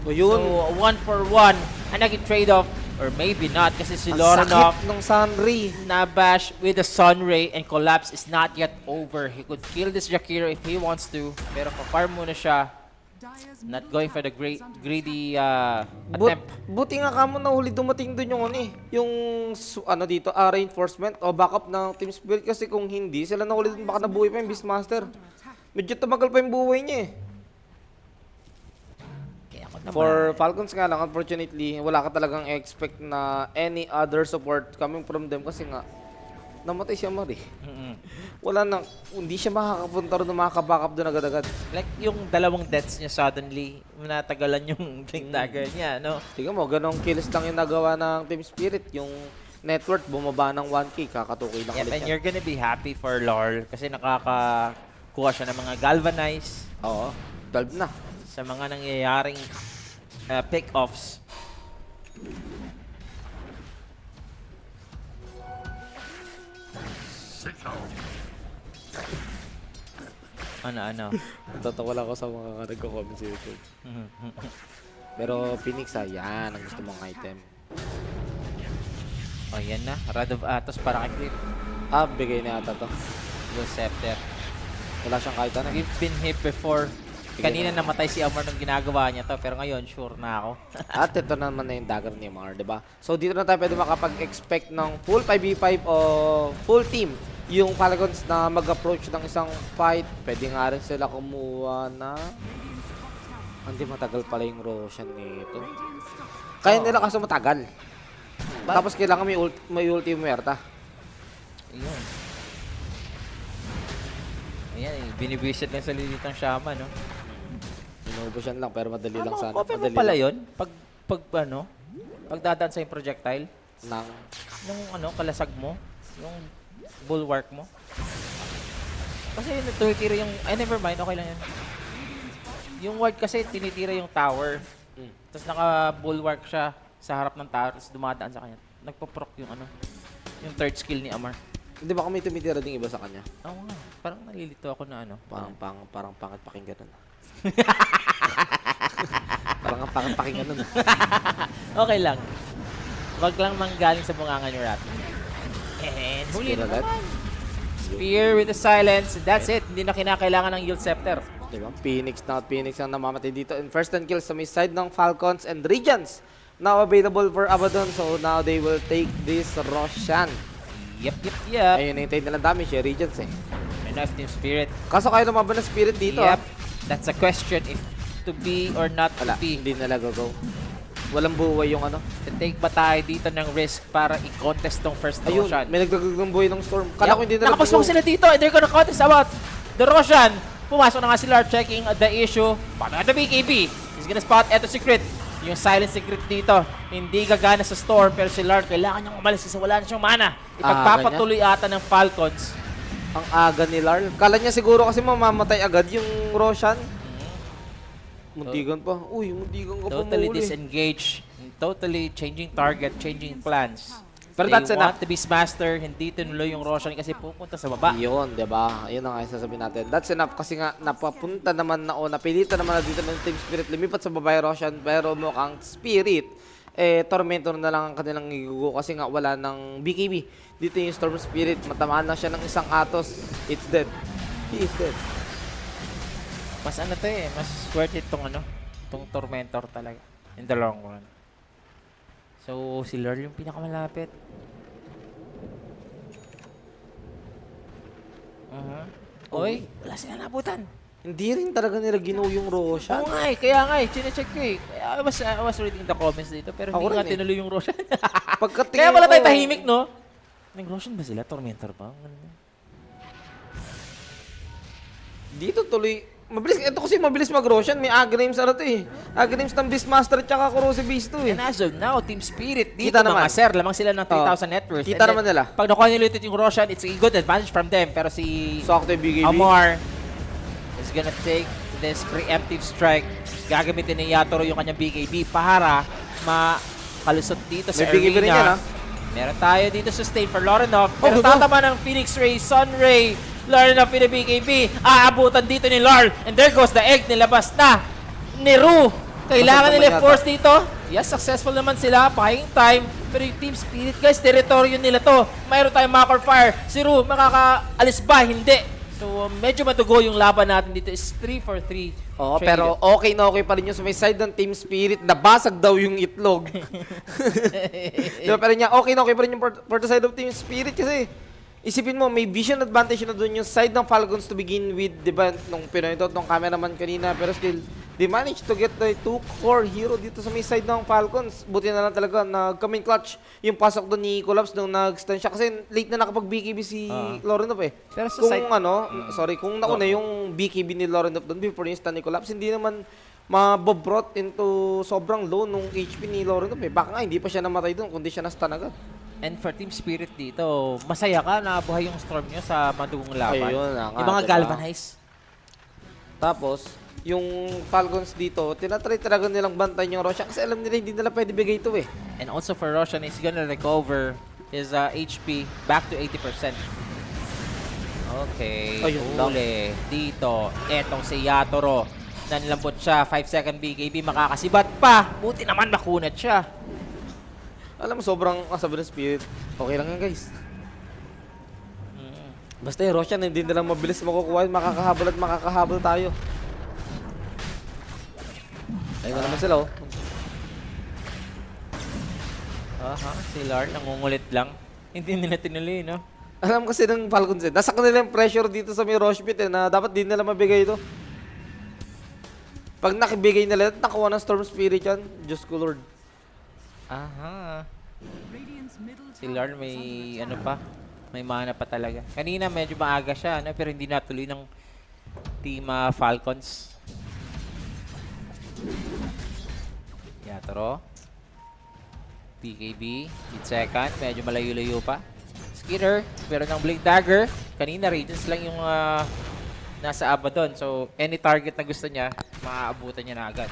So, yun. So, 1-for-1. Ang naging trade-off, or maybe not, kasi si Ang Lorenov sakit ng Sunray. na-bash with the Sunray and Collapse is not yet over. He could kill this Jakiro if he wants to, pero pa-farm muna siya. Not going for the greedy attempt. Buti nga kamo na huli dumating dun yung yung ano dito, reinforcement o backup ng Team Spirit kasi kung hindi, sila na huli dun baka nabuhay pa yung Beastmaster. Medyo tumagal pa yung buhay niya eh. For Falcons nga lang, unfortunately, wala ka talagang expect na any other support coming from them kasi nga, namatay siya Amar eh. Wala nang, hindi siya makakapunta rin na makaka-backup doon agad-agad. Like yung dalawang deaths niya suddenly, natagalan yung Blink Dagger niya, no? Tingnan mo, ganong kills lang yung nagawa ng Team Spirit. Yung net worth bumaba ng 1K, kakatukoy lang Yep, ulit and yan. you're gonna be happy for Lore kasi nakakakuha siya ng mga galvanize Oo, 12 na. sa mga nangyayaring pick-offs. Ano? Tatawa lang ako sa mga nagko-comment sa YouTube. Pero Phoenix, yan ang gusto mong item. Oh, yan na. Rod of Atos para kay Clip. Bigay na ata to. Blue Scepter. Wala siyang kahit ano. We've been hit before. Kanina namatay si Amar nung ginagawa niya to, pero ngayon sure na ako. At ito naman na yung dagger ni Amar, di ba? So dito na tayo pwede makapag-expect ng full 5v5 o full team. Yung Falcons na mag-approach ng isang fight, pwede nga rin sila kumuha na... Hindi matagal pala yung Roshan nito. Kaya nila kaso matagal. Tapos kailangan may ulti Muerta. Ayun. Ayan, binibisit lang sa lilitang Shaman, no? Inubos yan lang, pero madali lang sana. Okay mo Madali pala lang. yun? Pag dadaan sa yung projectile, Nang... nung kalasag mo, yung bulwark mo. Kasi yun, tumitira yung, never mind, okay lang yan. Yung ward kasi, tinitira yung tower. Tapos naka-bulwark siya sa harap ng tower, tapos dumadaan sa kanya. Nagpo-proc yung yung third skill ni Amar. Hindi ba kami tumitira ding iba sa kanya? Oo nga, parang nalilito ako na Parang pangit pakinggan nun. Parang ang pangit pakinggan nun. Okay lang. Wag lang manggaling sa bungangan yung rat. And huli Spear na ulit. naman. Spear with the silence. That's it. Hindi na kinakailangan ng Yield Scepter. Diba? Phoenix ang namamatay dito. And first 10 kills sa may side ng Falcons and Regents. Now available for Abaddon. So now they will take this Roshan. Yep. Ayun, hintayin nilang damage, Regents eh. Enough Team Spirit. Kaso kaya lumaban ng Spirit dito Yep. ah. That's a question if to be or not to Wala, be. hindi nila go. Walang buhay yung ano. Take ba tayo dito ng risk para i-contest tong first Ayun, Roshan? may nagdagdag ng buhay ng Storm. Kala ko hindi nila Nakapasok sila dito and they're gonna contest about the Roshan. Pumasok na nga si Lard checking the issue. Paano the BKB? He's gonna spot eto secret. Yung silent secret dito, hindi gagana sa Storm pero si Lard kailangan niyang umalis kasi wala na siyang mana. Ipagpapatuloy ata ng Falcons. Ang aga ni Larl. Kala niya siguro kasi mamamatay agad yung Roshan. Muntigan pa. Uy, muntigan ka pa Totally muli. disengaged. Totally changing target, changing plans. Pero They that's want enough. the Beastmaster, hindi tinuloy yung Roshan kasi pupunta sa baba. Yun, di ba? Yun ang sasabihin natin. That's enough kasi nga napapunta naman na o napilitan naman na dito ng Team Spirit lumipat sa babae Roshan pero mukhang Spirit Tormentor na lang ang kanilang igugo kasi nga wala ng BKB. Dito yung Storm Spirit, matamaan na siya ng isang Atos. It's dead. He is dead. Mas ano to eh, mas worth it tong tong Tormentor talaga in the long run. So, si Lord yung pinakamalapit. Oy, wala sila nabutan. Hindi rin talaga nila ginuo yung Roshan. Oo nga eh, kaya nga eh, chinecheck ko eh. I was reading the comments dito, pero Ako hindi nga rin eh. tinuloy yung Roshan. Pagkatingin Kaya pala tayo ko- tahimik, no? Nag-Roshan ba sila? Tormentor ba? Dito tuloy. Mabilis. Ito kasi mabilis mag-Roshan. May Aghanim sa to eh. Aghanim ng Beastmaster tsaka Corrosive Beast to eh. And as of now, Team Spirit, dito Kita mga naman. sir, lamang sila ng 3,000 net worth. Kita And naman then, nila. Pag nakuha nila ulit yung Roshan, it's a good advantage from them. Pero si Sakto yung BKB. Amar is gonna take this preemptive strike. Gagamitin ni Yatoro yung kanyang BKB para makalusot dito sa May BKB rin yan, arena. ha? Meron tayo dito sustain for Lorenov. Pero ito. tatama ng Phoenix Ray, Sun Ray. Lorenov pina BKB. Aabutan dito ni Larl. And there goes the egg. Nilabas na ni Ru. Kailangan Pasok nila naman force dito. Yes, successful naman sila. Buying time. Pero yung Team Spirit, guys, teritoryo nila to. Mayroon tayong Macor Fire. Si Ru, makakaalis ba? Hindi. So, medyo matugo yung laban natin dito. Is 3 for 3. Oo, pero okay na okay pa rin yung sa may side ng Team Spirit. Nabasag daw yung itlog. Diba, pero niya, okay na okay pa rin yung for the side of Team Spirit kasi isipin mo, may vision advantage na doon yung side ng Falcons to begin with, di ba? Nung Pinoy to, nung cameraman kanina, pero still, they managed to get the 2 core hero dito sa may side ng Falcons. Buti na lang talaga, nag-come in clutch yung pasok doon ni Collapse nung nag-stun siya. Kasi late na nakapag-BKB si Lorenov eh. Pero sa Kung side- kung nauna yung BKB ni Lorenov doon before yung stun ni Collapse, hindi naman mabobrot into sobrang low nung HP ni Lorenov eh. Baka nga hindi pa siya namatay doon, kundi siya na-stun agad. And for Team Spirit dito, masaya ka na buhay yung Storm nyo sa madugong laban. Ayun na nga, Yung mga diba? galvanize. Tapos, yung Falcons dito, tinatry talaga nilang bantayan yung Roshan kasi alam nila hindi nila pwede bigay ito eh. And also for Roshan, he's gonna recover his HP back to 80%. Okay, Ayun lang. uli. Dito, etong si Yatoro. Nanlambot siya, 5-second BKB, makakasibat pa. Buti naman makunat siya. Alam mo, sobrang sabi ng Spirit, okay lang yan guys. Basta yung Roshan, hindi nila mabilis makukuha, makakahabol at makakahabol tayo. Ayun na naman sila oh. Aha, si Lard, nangungulit lang. Hindi nila tinuloy, no? Alam kasi ng Falcons eh, nasa kanila yung pressure dito sa may Rosh Pit eh, na dapat din nila mabigay ito. Pag nakibigay nila, nakuha ng Storm Spirit yan, Diyos ko Lord. Aha. Si Lard may ano pa, may mana pa talaga. Kanina medyo maaga siya, ano, pero hindi natuloy ng Team Falcons. Yatoro. PKB, mid-second, medyo malayo-layo pa. Skinner, pero ng Blink Dagger. Kanina, Radiance lang yung nasa Abaddon. So, any target na gusto niya, maaabutan niya na agad.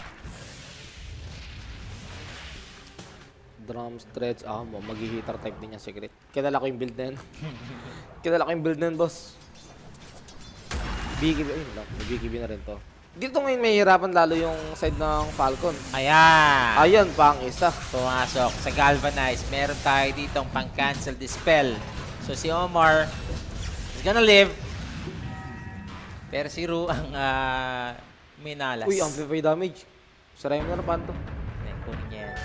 Drum stretch, mag-hitter type din niya secret. Kilala ko yung build na yun. Kilala ko yung build na yun, boss. BKB, ayun lang, may BKB na rin to. Dito ngayon may hirapan lalo yung side ng Falcon. Ayan! Ayun, pang isa. Pumasok sa Galvanize. Meron tayo ditong pang-cancel dispel. So si Omar is gonna live. Pero si Ru ang minalas. Uy, amplify damage. Sarayin mo na napan to. Ayan, kunin niya yan.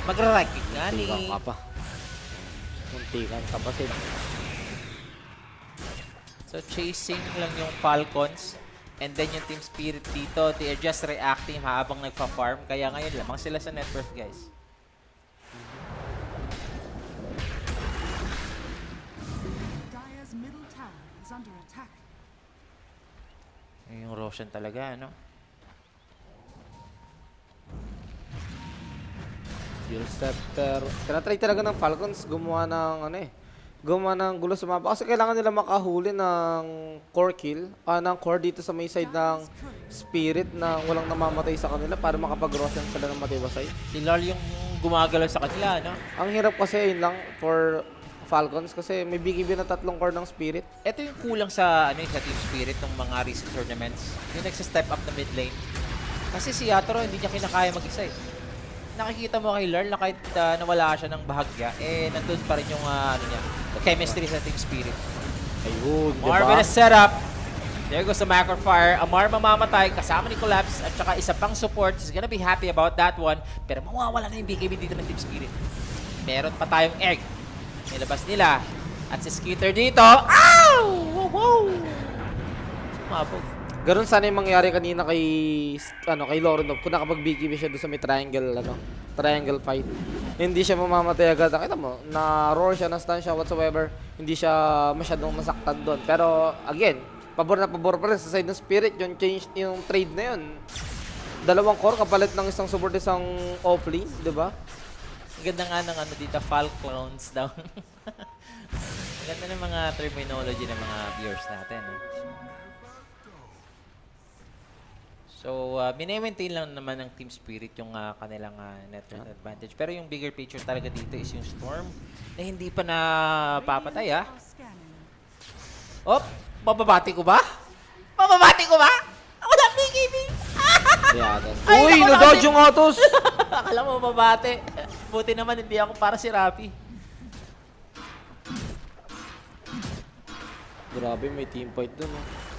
Magra-right kick nga ni... Tingnan ka pa. Munti kang tapasin. So, chasing lang yung Falcons. And then yung Team Spirit dito, they are just reacting habang nagpa-farm. Kaya ngayon lamang sila sa net worth, guys. Dire's middle tower is under attack. Yung Roshan talaga, ano? Fuel Scepter. Tinatry talaga ng Falcons gumawa ng gumawa ng gulo sa mapa. Kasi kailangan nila makahuli ng core kill. Ng core dito sa may side ng Spirit na walang namamatay sa kanila para makapag-Roshan sila ng matibasay. Si Lol yung gumagalaw sa kanila, no? Ang hirap kasi yun lang for Falcons kasi may BKB na 3 core ng Spirit. Ito yung kulang sa sa Team Spirit ng mga recent tournaments. Yung nagsa-step up na mid lane. Kasi si Yatoro hindi niya kinakaya mag-isa eh. Nakikita mo kay Lurl na kahit nawala siya ng bahagya, nandun pa rin yung chemistry sa Team Spirit. Ayun, Amar with a setup. There goes the macro fire. Amar mamamatay kasama ni Collapse at saka isa pang support. He's gonna be happy about that one. Pero mawawala na yung BKB dito ng Team Spirit. Meron pa tayong egg. Nilabas nila. At si Skitter dito. Ow! Wow! Wow! Sumabog. Ganun sana yung mangyari kanina kay kay Lorenov kung nakapag-BKB siya doon sa may triangle fight. Hindi siya mamamatay agad. Nakita mo, na-roar siya, na-stun siya whatsoever. Hindi siya masyadong masaktan doon. Pero again, pabor na pabor pa rin sa side ng Spirit yung change, yung trade na yun. 2 core kapalit ng isang support, isang off-lane, di ba? Ang ganda nga ng dito, Falcons daw. Ang ganda ng mga terminology ng mga viewers natin. So, mini-maintain lang naman ng Team Spirit yung kanilang network advantage. Pero yung bigger picture talaga dito is yung Storm na hindi pa napapatay, Are scanning. Oh, mababati ko ba? Mababati ko ba? Ako na BKB! Yeah, Ay, uy, naku, na-dodge natin. yung Atos! Akala mo mababati. Buti naman hindi ako para si Rapi. Grabe, may team fight dun.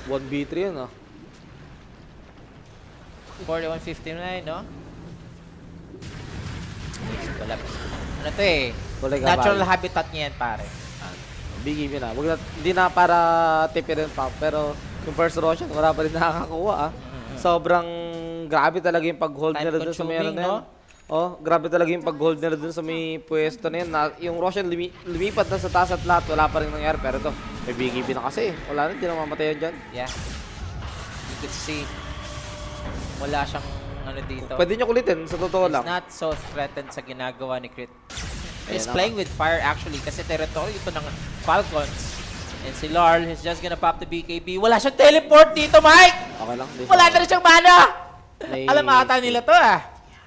1v3 yun 41-59, no? Wala. Ano to eh? Wala ka Natural ba? habitat niya yan, pare. BKB na. Hindi na para tipirin pa. Pero yung first Roshan, wala pa rin nakakakuha Sobrang grabe talaga yung pag-hold nila dun sa may Time-consuming, na yan. Oh, grabe talaga yung pag-hold nila dun sa may pwesto na yun. Yung Roshan lumipat na sa taas at lahat, wala pa rin nangyari. Pero ito, may BKB na kasi. Wala na, hindi na mamatay yan dyan. Yeah. You could see, wala siyang dito. Pwede nyo kulitin, sa totoo He's lang. not so threatened sa ginagawa ni Crit. He's Ayan na playing with fire actually kasi territory ito ng Falcons. And si Larl is just gonna pop the BKB. Wala siyang teleport dito, Mike! Okay lang. di Wala siya- na rin siyang mana! May- Alam ata nila to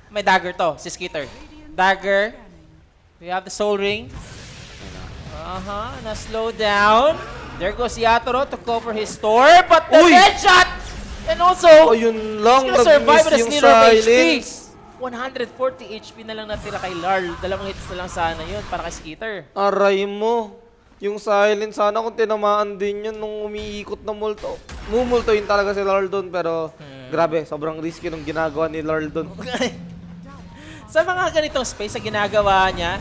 May dagger to, si Skitter. Dagger. We have the Soul Ring. Na-slow down. There goes Yatoro to cover his store. But the Uy! headshot! And also, Ayun lang, he's gonna survive with a nag-miss yung sliver of HP. silence. 140 HP na lang natira kay Larl. 2 hits na lang sana yun para kay Skitter. Aray mo. Yung silent, sana kung tinamaan din yun nung umiikot na multo. Mumultoin talaga si Lardon pero grabe, sobrang risky nung ginagawa ni Lardon. Sa mga ganitong space na ginagawa niya,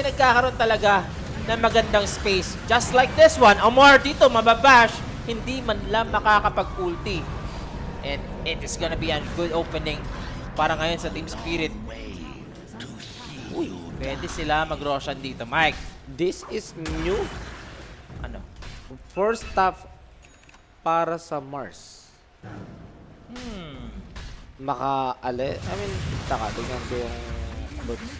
nagkakaroon talaga ng magandang space. Just like this one, Amar dito, mababash, hindi man lang makakapag-ulti. And it is gonna be a good opening para ngayon sa Team Spirit. Uy, pwede sila mag-Roshan dito, Mike. This is new. Ano? First staff para sa Mars. Maka-ale. I mean, tignan ko yung boots,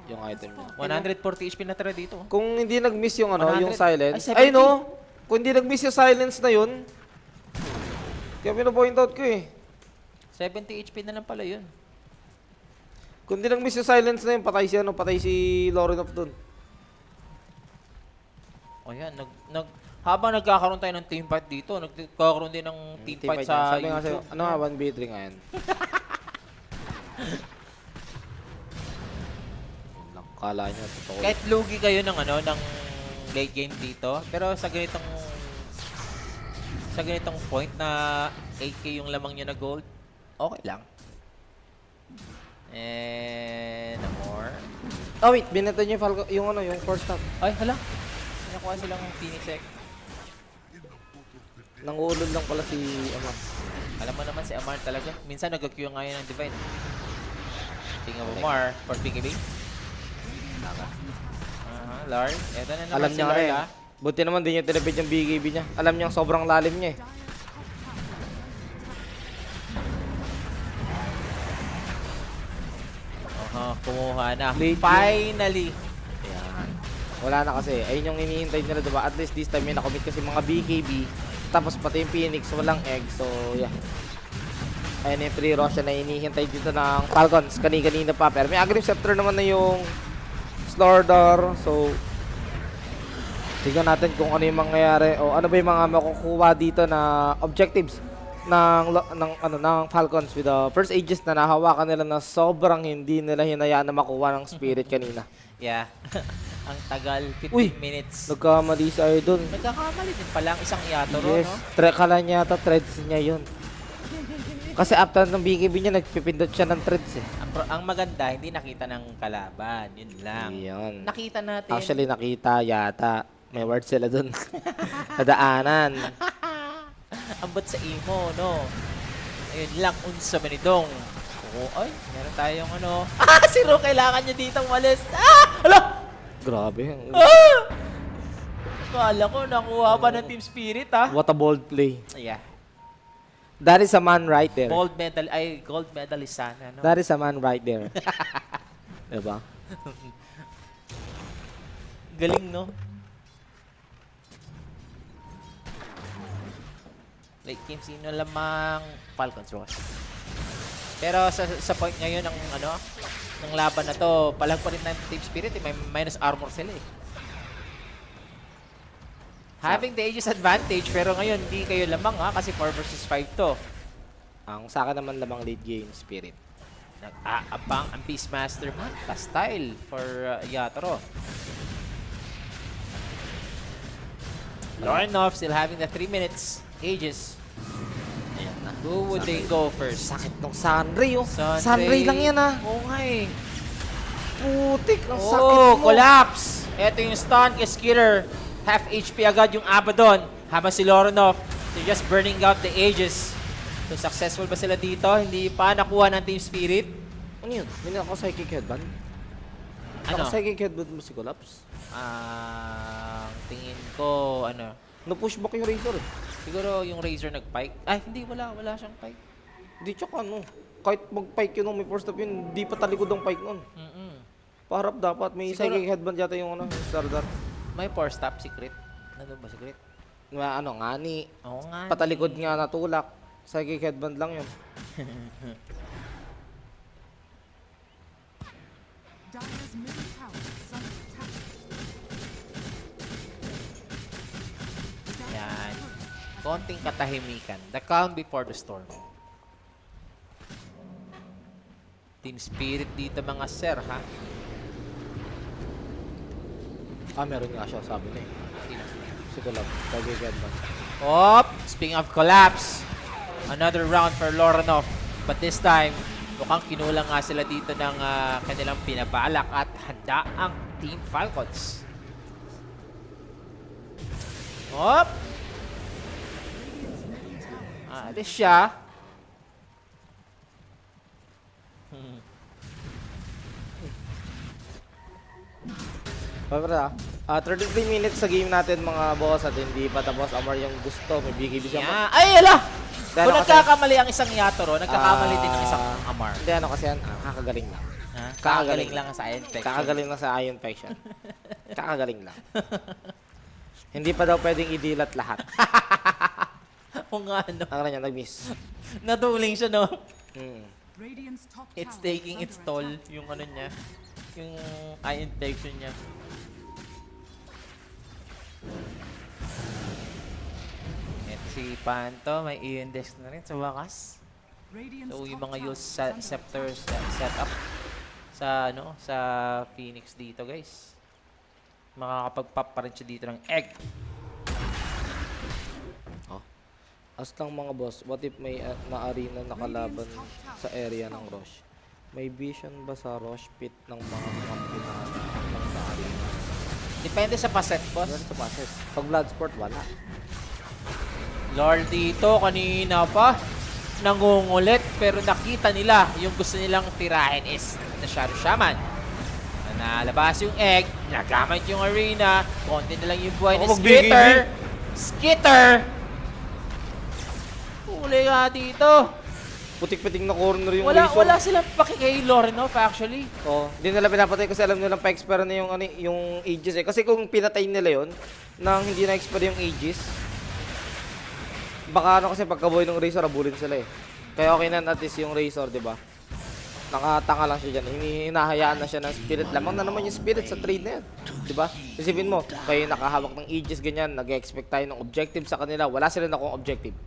yung item niya. 140 HP na tira dito. Kung hindi nag-miss yung 100? yung silence. Ay, 70. Ay no. Kung hindi nag-miss yung silence na yun. Kaya pinapoint out ko 70 HP na lang pala yun. Kung hindi nag-miss yung silence na yun, patay si Lorenov dun. O yan, habang nagkakaroon tayo ng team fight dito, nagkakaroon din ng team fight sa Sabi nga sa'yo, YouTube. ano nga, 1v3 nga yan. Kala nyo, totoo. Kahit lugi kayo ng ng late game dito, pero sa ganitong point na 8k yung lamang niya na gold, okay lang. And more. Oh wait, binenta niya yung Falcon, yung ano, yung first stop. Ay, hala. Nakuha silang Phoenix Egg. Nanguulol lang pala si Amar. Alam mo naman si Amar talaga. Minsan nag-Q nga yun ng Divine. King of Amar for PKB. Lord. Eto na naman Alam si niya Lord, rin. ah. Buti naman din yung tinapid yung BKB niya. Alam niya sobrang lalim niya eh. Kumuha na. Late Finally. Ayan. Wala na kasi. Ayun yung hinihintay nila, diba? At least this time may nakomit kasi mga BKB. Tapos pati yung Phoenix, walang egg. So, yeah. Ayun yung free rush na hinihintay dito ng Falcons. Kanina pa. Pero may Agrim Scepter naman na yung Slaughter. So, tignan natin kung ano yung mangyayari. O ano ba yung mga makukuha dito na objectives ng Falcons with the first Aegis na nahawakan nila na sobrang hindi nila hinayaan na makuha ng Spirit kanina. Yeah. Ang tagal. 15 Uy! minutes. Nagkamali si Idol. Nagkakamali din pala ang isang Yatoro, Yes. no? Kala niya yata threads niya yun. Kasi after ng BKB niya, nagpipindot siya ng threads eh. Ang maganda, hindi nakita ng kalaban. Yun lang. Yun. Nakita natin. Actually, nakita yata. May word sila dun. Nadaanan. Ambot sa imo, no? Ayun lang, unsa manidong. Oo, ay, meron tayong ano. Si Ro, kailangan niya dito umalis. Hala! Grabe. Kala ko, nakuha pa ng Team Spirit, What a bold play. Yeah. That is a man right there. Gold medalist sana, no? That is a man right there. Diba? Galing, no? Late game, sino lamang Falcons, Ross. Pero sa point ngayon ng ano, ng laban na to, palag pa rin ng Team Spirit, may minus armor sila eh. Having the Aegis advantage, pero ngayon hindi kayo lamang ha, kasi 4 versus 5 to. Ang sa akin naman lamang late game Spirit. Nag-aabang ang Beastmaster man, style for Yatoro. Lornov still having the 3 minutes Aegis. Ayan na. Who would they go first? Sakit ng Sunray oh. Sunray lang yan ah. Oo nga eh. Putik, ang sakit Oh, mo. collapse! Ito yung stun kay Skitter. Half HP agad yung Abaddon. Habang si Loronov, they're just burning out the Aegis. So, successful ba sila dito? Hindi pa nakuha ng Team Spirit. Ano yun? Hindi ako psychic headband? Ano? Psychic headband mo si Collapse? Tingin ko, ano, Na-push back yung Razor eh. siguro yung Razor nag-pike. Ay, hindi, wala siyang pike. Hindi tsaka ano. Kahit mag-pike yun nung may first stop yun, hindi pa talikod ang pike nun. Parap dapat. May Siguro- psychic headband yata yung ano, yung Stardust. May 4-stop secret. Nandun ba secret? Na ano, ngani. Oo nga. Patalikod nga natulak. Psychic headband lang yun. Dire's middle tower is under attack. Yan. Konting katahimikan. The calm before the storm. Team Spirit dito mga sir, ha? Meron nga siya, sabi na eh. Sino? Si Collapse. Psychic headband. Speaking of collapse, another round for Loronov. But this time, mukhang kinulang nga sila dito ng kanilang pinabalak at handa ang Team Falcons. Alis siya. Pabra, 33 minutes sa game natin mga boss at hindi pa tapos. Amar yung gusto. May BKB siya. Yeah. Ay, ala! Dahil Kung kasi- nagkakamali ang isang Yatoro, nagkakamali din ang isang Amar. Hindi ano kasi yan, kakagaling lang. Ha? Kakagaling. Kakagaling lang sa infection. Kakagaling lang sa Ion Faction. Kakagaling lang. Hindi pa daw pwedeng idilat lahat. Oo nga, no. Ang niya, nag-miss. Naduling siya, no? Mm. Radiant's top It's tower taking is its under toll, attack. yung ano niya. Yung eye infection niya. At si Panto, may i-index na rin sa wakas. Radiant's So, yung top mga tower use is under scepters set up sa ano sa Phoenix dito, guys. Makakapag-pop pa rin siya dito ng egg. As lang mga boss, what if may na-arena na kalaban sa area ng Roche? May vision ba sa Rush Pit ng mga kampi ng arena? Depende sa paset, boss. Meron sa passes. Pag Bloodsport, wala. Lord dito kanina pa nangungulit pero nakita nila yung gusto nilang tirahin is na Shadow Shaman. Nalabas yung egg, nagamit yung arena, konti na lang yung buhay ni Ako Skitter. Skitter! Huli ka dito. Putik-piting na corner yung Wala, Razor. wala silang paki kay Lorinov actually. Oh, hindi nila pinapatay kasi alam nilang pa-expire na yung, yung Aegis eh. Kasi kung pinatay nila yon nang hindi na-expire yung Aegis, baka kasi pagkabuhay ng Razor, abulin sila eh. Kaya okay na at least yung Razor, di ba? Nakatanga lang siya dyan. Hinahayaan na siya ng spirit. Lamang na naman yung spirit sa trade na yan. Di ba? Isipin mo, kayo nakahawak ng Aegis ganyan, nag-expect tayo ng objective sa kanila. Wala sila na kung objective.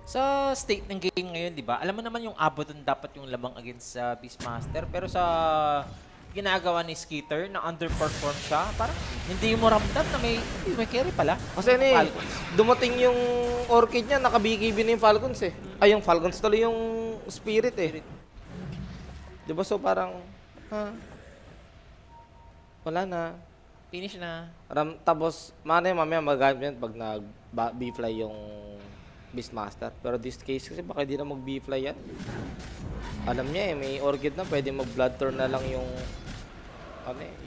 Sa state ng game ngayon, di ba? Alam mo naman yung Abaddon dapat yung lamang against sa Beastmaster. Pero sa ginagawa ni Skitter na underperform siya, parang hindi mo ramdam na may carry pala. Kasi ano eh, Falcons. dumating yung Orchid niya, naka-BKB na yung Falcons eh. Ay, yung Falcons tuloy yung Spirit eh. Di ba? So parang, wala na. Finish na. Tapos, mamaya magamit yan pag nag-B-fly yung Beastmaster. Pero this case kasi baka di na mag-B-fly yan. Alam niya eh, may Orchid na, pwede mag-Blood Turn na lang yung,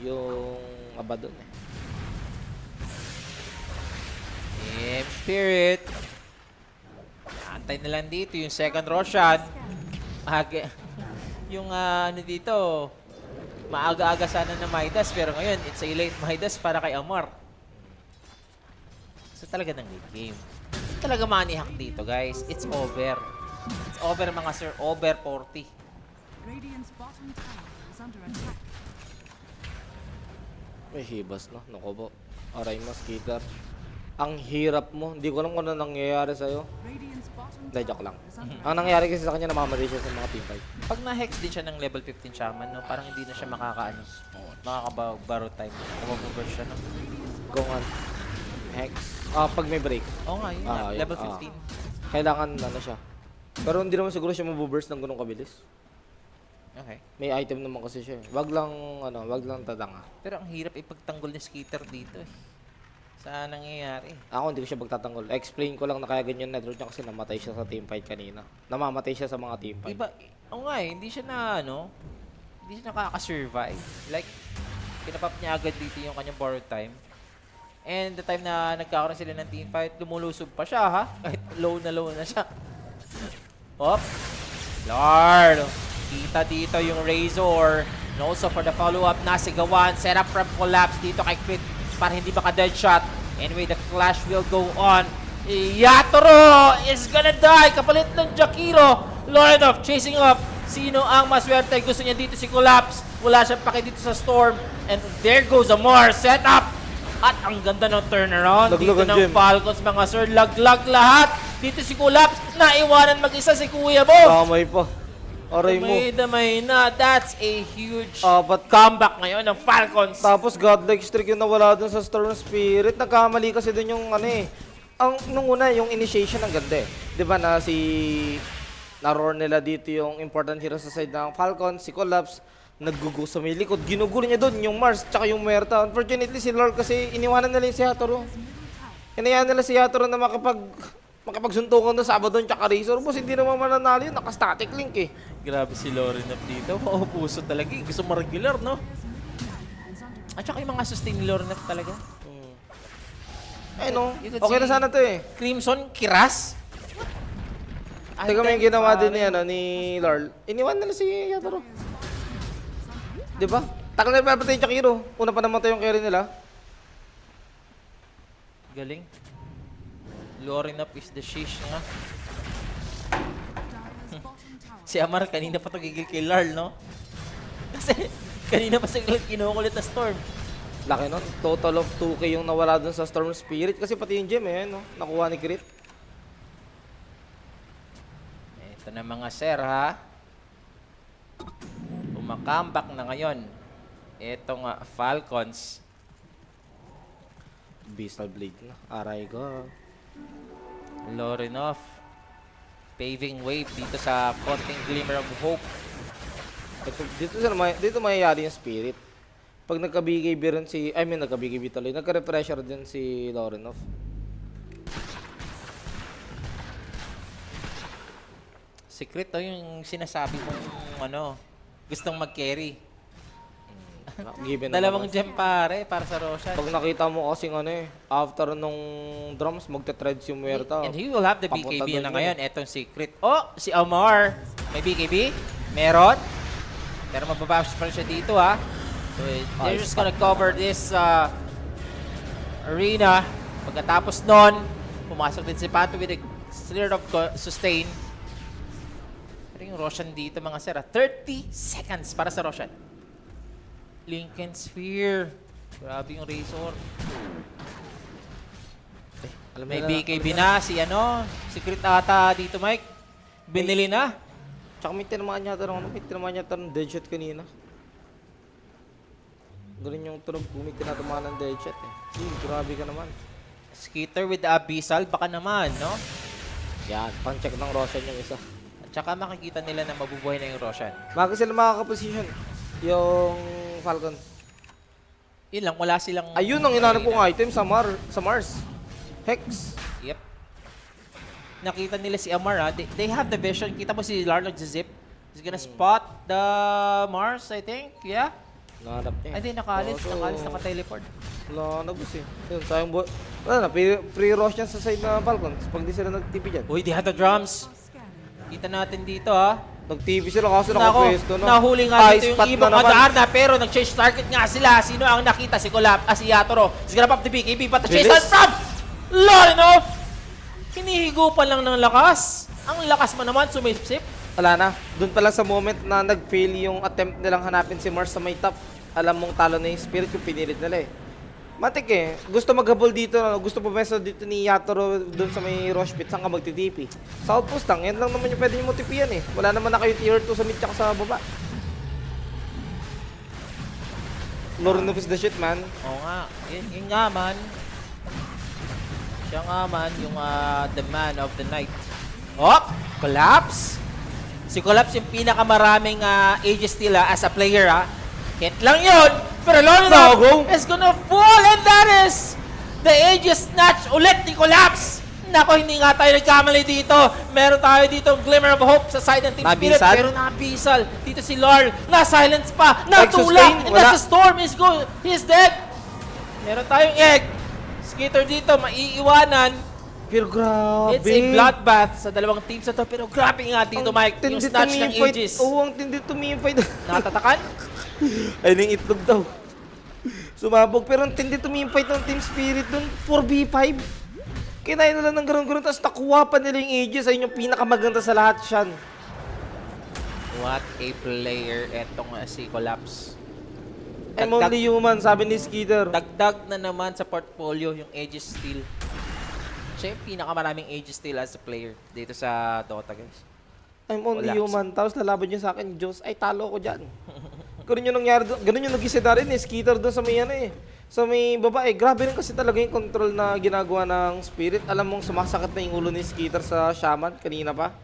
yung Abaddon eh. Team Spirit. Antay na lang dito yung second Roshan. Yung dito, maaga-aga sana na Midas pero ngayon it's a late Midas para kay Amar. So talaga ng late game. Talaga manihak dito guys. It's over. It's over mga sir. Over 40. Radiant's bottom tower is under attack. May hibas no? Naku po. Aray mo, Skitter. Ang hirap mo. Hindi ko alam kung ano nangyayari sa'yo. Radiant's bottom Hindi, joke tower lang. is under Ang nangyayari kasi sa kanya, namamatay siya sa mga team fight. Pag na-hex din siya ng level 15 Shaman, no, parang hindi na siya makakabaro time. Kumabubers siya, no? Kung Hex. Pag may break. Oo nga, yun. Yun. Level 15. Kailangan siya. Pero hindi naman siguro siya mabuburst ng ganung kabilis. Okay. May item naman kasi siya. Wag lang tadanga. Pero ang hirap ipagtanggol ni Skitter dito eh. Saan nangyayari? Ako hindi ko siya pagtatanggol. Explain ko lang na kaya ganyan network niya kasi namatay siya sa team fight kanina. Namamatay siya sa mga team fight. Iba, oo nga eh, hindi siya hindi siya nakaka-survive. Like, pinapap niya agad dito yung kanyang borrowed time. And the time na nagkakaroon sila ng team fight, lumulusob pa siya ha. Kahit low na siya. Op. Lord. Kita dito yung Razor. And also for the follow-up, nasigawan. Set up from collapse dito kay Crit para hindi maka-deadshot. Anyway, the clash will go on. Yatoro is gonna die. Kapalit ng Jakiro. Lorinov chasing up. Sino ang maswerte? Gusto niya dito si Collapse. Wala siyang paki dito sa Storm. And there goes Amar. Set up. At ang ganda ng turnaround dito Laglagan ng gem. Falcons, mga sir. Laglag lahat. Dito si Collapse. Naiwanan mag-isa si Kuya Bo. Damay pa. Aray mo. Damay na. That's a huge But comeback ngayon ng Falcons. tapos godlike streak yung nawala dun sa Storm Spirit. Nagkamali kasi dun yung nung una yung initiation ang ganda eh. 'Di ba na na-roar nila dito yung important hero sa side ng Falcons, si Collapse, naggugo sa may likod. Ginugulo niya doon yung Mars tsaka yung Muerta. Unfortunately si Lord kasi iniwanan nila yung si Hatoro. Hinayaan nila si Hatoro na makapagsuntukan doon sa Abaddon tsaka Razor. Boss, hindi naman mananalo yun. Naka-static link eh. Grabe si Lorinov dito. Maupuso talaga. Gusto ma-regular, no? At saka yung mga sustain ni Lorinov talaga. Eh no, You could okay na see- sana to eh. Crimson, Kiras? Teka mo yung ginawa din ni Lord. Iniwan nila si Yatoro. Di ba? Takal na papatay yung Chakiro. Una pa namatay yung carry nila. Galing. Lorinov is the shish nga. Dire's bottom tower Si Amar kanina pa tagigil kay Larl, no? Kasi kanina pa siya kinukulit na Storm. Laki nun. Total of 2k yung nawala dun sa Storm Spirit. Kasi pati yung gem eh, no? Nakuha ni Crit. Ito na mga sir, ha? Umakambak na ngayon. Ito nga, Falcons. Beastal Blade na. Aray ko. Lorinov. Paving way dito sa konting glimmer of hope. Dito mayayari yung spirit. Pag nagka-BKB rin nagka-BKB tuloy. Nagka-refresher din si Lorinov. Secret to yung sinasabi mong gustong mag-carry. Given Dalawang naman. gem pare para sa Roshan. Pag nakita mo kasing after nung drums, magte-threads yung Muerta. And he will have the Papunta BKB doon na yun. ngayon. Etong secret. Oh, si Amar. May BKB? Meron. Pero mababash pa rin siya dito ha. So they're just gonna cover this arena. Pagkatapos nun, pumasok din si Pato with a clear of sustain. Pero yung Roshan dito mga sir, 30 seconds para sa Roshan. Lincoln Sphere. Grabe yung Razor. Alam May na- BKB na si Secret ata dito Mike. Binili na. Tsaka may tinamaan yata ng deadshot kanina. Ganun yung tunog kung may tinatamaan ng deadshot eh. Grabe ka naman. Skitter with the Abyssal, baka naman, no? Yan, pang-check ng Roshan yung isa. At saka makikita nila na mabubuhay na yung Roshan. Bago sila makakaposition, yung Falcon. Yun lang, wala silang... Ayun ang inanap kong item sa Mars. Hex. Yep. Nakita nila si Amar, ha? They have the vision. Kita mo si Lar nag-zip. He's gonna spot the Mars, I think. Yeah? Nahanap niya. Ay, di, nakalis, naka-teleport. Wala na boss eh. Yun, sayang wala na, pre-rush yan sa side na Falcons. Pag di sila nag-TP dyan. Uy, they have the drums. Kita natin dito, ha? Nag-TP sila kasi Nako, naka-pwesto, no? nahuli nga dito spot yung ibang na naman. Adarna, pero nag-change target nga sila. Sino ang nakita? Si Colap, si Yatoro. He's gonna pop the BKB, but the chase Bilis. from Lorinov! Hinihigupan lang ng lakas. Ang lakas mo naman, sumisip. Wala na. Doon pa lang sa moment na nag-fail yung attempt nilang hanapin si Mars sa may top. Alam mong talo na yung spirit yung pinilit nila eh. Matik eh. Gusto maghabol dito, gusto pumesto dito ni Yatoro doon sa may rush pit. Saan ka magtitipi? Sa outpost lang. Yan lang naman yung pwede nyo motipian eh. Wala naman na kayo tier 2 sa mid tsaka sa baba. Lorinov is the shit, man. Oo nga. Yun nga man. Siya nga man yung the man of the night. Oh! Collapse! Si Collapse yung pinakamaraming ages nila as a player ha. Hit lang yun! Pero Lorinov Go! is gonna fall and that is the ages snatch ulit ni Collapse! Nako, hindi nga tayo nagkamali dito. Meron tayo dito glimmer of hope sa side ng Team Spirit. Nabisal? Pero nabisal. Dito si Larl. Na-silence pa. Natulak. Nag-sustain? And Wala. that's a storm. He's dead. Meron tayong egg. Skitter dito, maiiwanan. Pero grabe. It's a bloodbath sa dalawang teams na to. Pero grabe nga dito, Mike. Yung snatch ng Aegis. Oo, ang tindi tumimfight. Natatakan? Ay, yung itlog daw. Sumabog. Pero ang tindi tumimfight ng Team Spirit dun. 4v5. Kinain nila ng gano'n-gano'n. Tapos nakuha pa nila yung Aegis. Ayun yung pinakamaganda sa lahat siyan. What a player etong si Collapse. I'm only human, sabi ni Skitter. Dagdag na naman sa portfolio yung Aegis Steal. Siya yung pinakamaraming Aegis Steal as a player dito sa Dota, guys. I'm only Collapse. human. Tapos lalaban niya sa akin, Diyos, ay talo ko dyan. Ganun yung nangyari doon. Ganun yung nag-iseda rin eh. Skitter doon sa may sa may babae. Grabe rin kasi talaga yung control na ginagawa ng Spirit. Alam mong sumasakit na yung ulo ni Skitter sa Shaman kanina pa.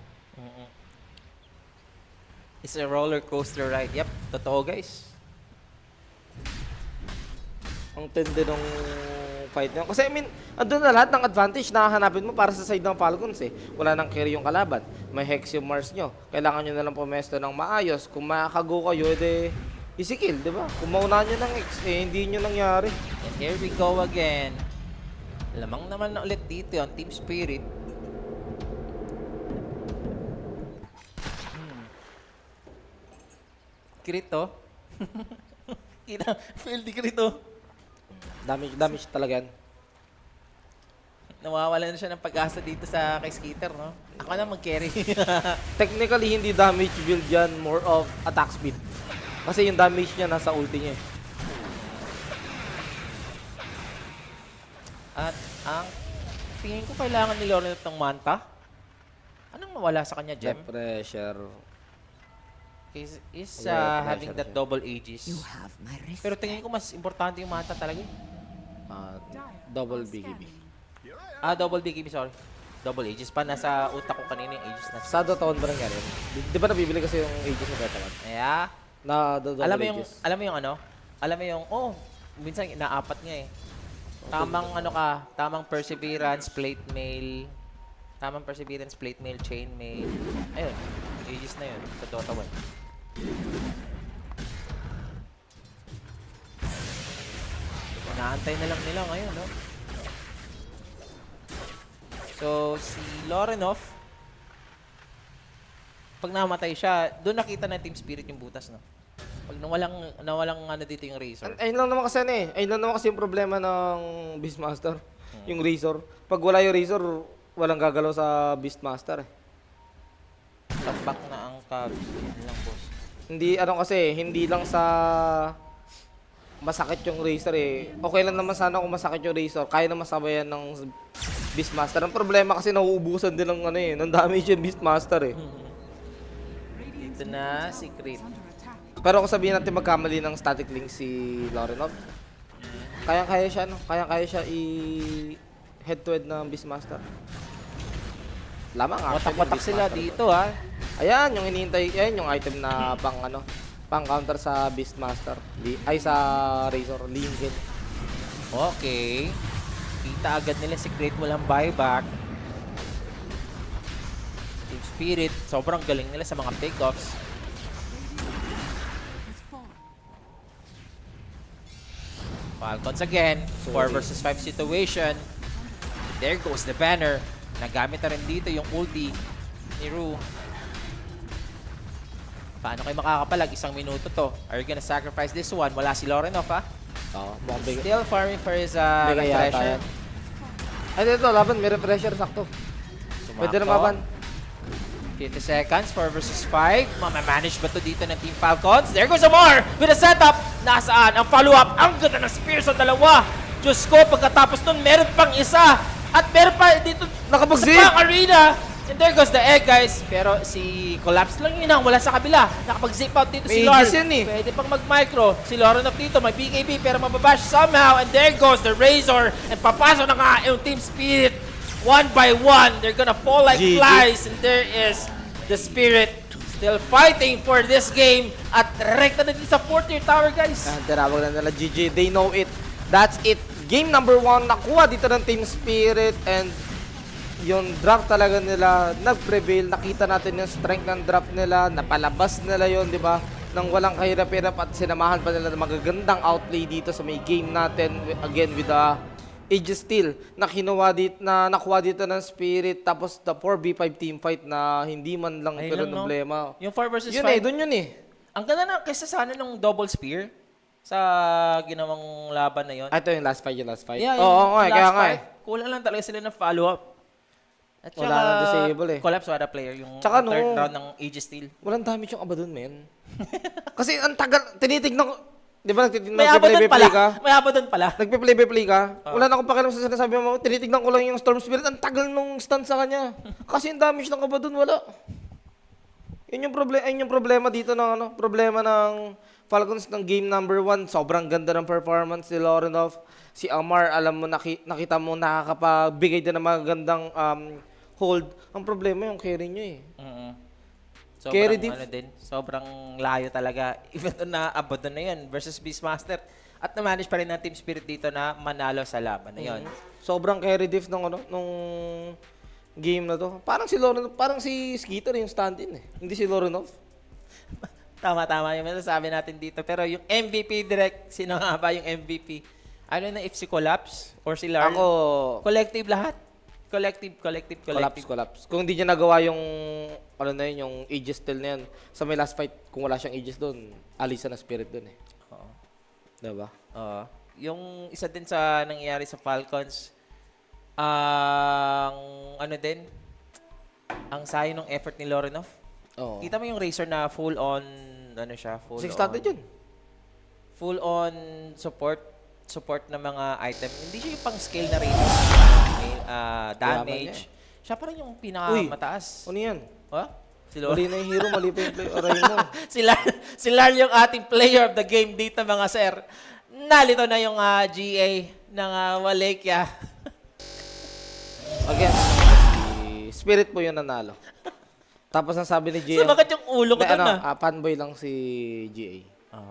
It's a roller coaster ride. Yep, totoo, guys. Ang tindi ng fight niya. Kasi I mean, andun na lahat ng advantage na hahanapin mo para sa side ng Falcons eh. Wala nang carry yung kalaban. May Hex yung Mars nyo. Kailangan nyo na lang pumesto ng maayos. Kung makakago kayo, edi easy kill, di ba? Kung maunahan nyo ng Hex, eh hindi nyo nangyari. And here we go again. Lamang naman na ulit dito ang Team Spirit. Krito. Kita, feel di Krito. Damage talaga yan. Nawawalan na siya ng pag-asa dito sa kay Skitter, no? Ako na mag-carry. Technically, hindi damage build yan, more of attack speed. Kasi yung damage niya nasa ulti niya eh. At ang tingin ko kailangan ni Lorinov ng manta. Anong mawala sa kanya, Gem? Pressure. Is Wala, having pressure that siya. double ages. have my respect. Pero tingin ko mas importante yung manta talaga. Double BKB. Double BKB, sorry. Double ages pa. Nasa utak ko kanina yung ages na. Sa Dota 1 ba nangyari yun? Di ba nabibili kasi yung Aegis na Dota 1? Yeah. Na double edges. Alam mo yung ano? Alam mo yung, minsan inaapat nga eh. Tamang ano ka, tamang perseverance, plate mail. Tamang perseverance, plate mail, chain mail. Ayun, ages na yun sa Dota 1. Inaantay na lang nila ngayon, no? So, si Lorenov, pag namatay siya, doon nakita ng Team Spirit yung butas, no? Pag nawalang ano dito yung Razor. Ayun lang naman kasi ayun lang naman kasi yung problema ng Beastmaster. Yung Razor. Pag wala yung Razor, walang gagalaw sa Beastmaster eh. Tambak na ang Cubs. Yan lang, boss. Hindi lang sa masakit yung Razor eh. Okay lang naman sana kung masakit yung Razor. Kaya na masabayan ng Beastmaster. Ang problema kasi nauubusan din ng damage yung Beastmaster eh. Dito na, Secret. Under attack. Pero kung sabihin natin magkamali ng static link si Lorenov, kayang-kaya siya, no? Kayang-kaya siya head-to-head ng Beastmaster. Lamang Watak-watak sila dito, ha? Ayan, yung hinihintay, ayan yung item na pang counter sa Beastmaster. Sa Razor, Lincoln. Okay. Kita agad nila si Great walang buyback. Team Spirit, sobrang galing nila sa mga pick-offs. Has fallen. Falcons again, 4 versus 5 situation. There goes the banner. Nagamit na rin dito yung ulti ni Ru. Paano kayo makakapalag? 1 minuto to. Are you gonna sacrifice this one? Wala si Lorenov, ha? Oo, mukhang bigay. Still farming for his Bigay yata refresher. yan. Ay, dito, laban. May refresher, sakto. Pwede na Sumakto. maban. 50 seconds, 4 versus 5. Mamamanage ba to dito ng Team Falcons? There goes Amar with a setup. Nasaan ang follow-up? Ang ganda ng spear sa dalawa. Diyos ko, pagkatapos nun, meron pang isa. At meron pa dito Nakapag-zip! sa pang arena. And there goes the egg, guys. Pero si Collapse lang yun ang wala sa kabila. Nakapag-zip out dito si May Lord. aegis yan eh. Pwede pang mag-micro. Si Lorenov dito, may BKB pero mababash somehow. And there goes the Razor. And papasok na nga yung Team Spirit. 1 by 1. They're gonna fall like GG. flies. And there is the Spirit still fighting for this game. At rekta na din sa 4th tier tower, guys. Tinawag na nila GG. They know it. That's it. Game number 1 nakuha dito ng Team Spirit and yung drop talaga nila nag-prevail. Nakita natin yung strength ng drop nila. Napalabas nila yon, di ba? Nang walang kahirap-hirap at sinamahan pa nila ng magagandang outplay dito sa may game natin. Again with the Aegis Steel na nakuha dito ng Spirit. Tapos the 4v5 team fight na hindi man lang Ayun pero lang, no? problema. Yung 4 versus 5. Yun dun yun eh. Ang ganda na kaysa sa ano nung double spear sa ginawang laban na yon. Ito yung last fight, Yeah, Oo, yung kaya last nga fight, kulang lang talaga sila ng follow-up. At Wala nang disable eh. Collapse wala player yung Tsaka third no, round ng Aegis Steel. Walang damage yung Abaddon, men. Kasi ang tagal, tinitignan ko, di ba May Abaddon pala. nagpe-play ka? May Abaddon pala. Nagpe-play ka? Wala na akong pakialam sa sinasabi mo, tinitignan ko lang yung Storm Spirit, ang tagal nung stun sa kanya. Kasi yung damage ng Abaddon, wala. Yun yung problema dito ng problema ng Falcons ng game number 1. Sobrang ganda ng performance ni Lorenov. Si Amar, alam mo, nakita mo, nakakapagbigay din ng magandang hold. Ang problema yung carry nyo eh. Sobrang Carry diff. sobrang layo talaga. Even though na Abaddon na yun versus Beastmaster. At na-manage pa rin ng Team Spirit dito na manalo sa laban na yun. Sobrang carry diff nung game na to. Parang si Skeeter yung stand-in eh. Hindi si Lorenov. Tama yung masasabi natin dito. Pero yung MVP direct, sino nga ba yung MVP? I don't know if si Collapse or si Larl. Ako, Collective lahat. Collective. collapse. Kung hindi niya nagawa yung, yung Aegis Steel na yun, sa may last fight, kung wala siyang Aegis doon, alisa na Spirit doon eh. Oo. Diba? Oo. Yung isa din sa nangyayari sa Falcons, ang ang sayang ng effort ni Lorenov. Oo. Kita mo yung Razor na full on, full 6 on. started yun. Full on support ng mga item. Hindi siya yung pang scale na Razor. May damage. Siya pa rin yung pinakamataas. Ano yan? Ha? Si Mali na yung hero, mali pa yung play. Aray mo. si Larl yung ating player of the game dito, mga sir. Nalito na yung GA ng Wallachia. Again, si Spirit po yung nanalo. Tapos ang sabi ni GA, So, bakit yung ulo ko doon ano, ah? fanboy lang si GA. Oo.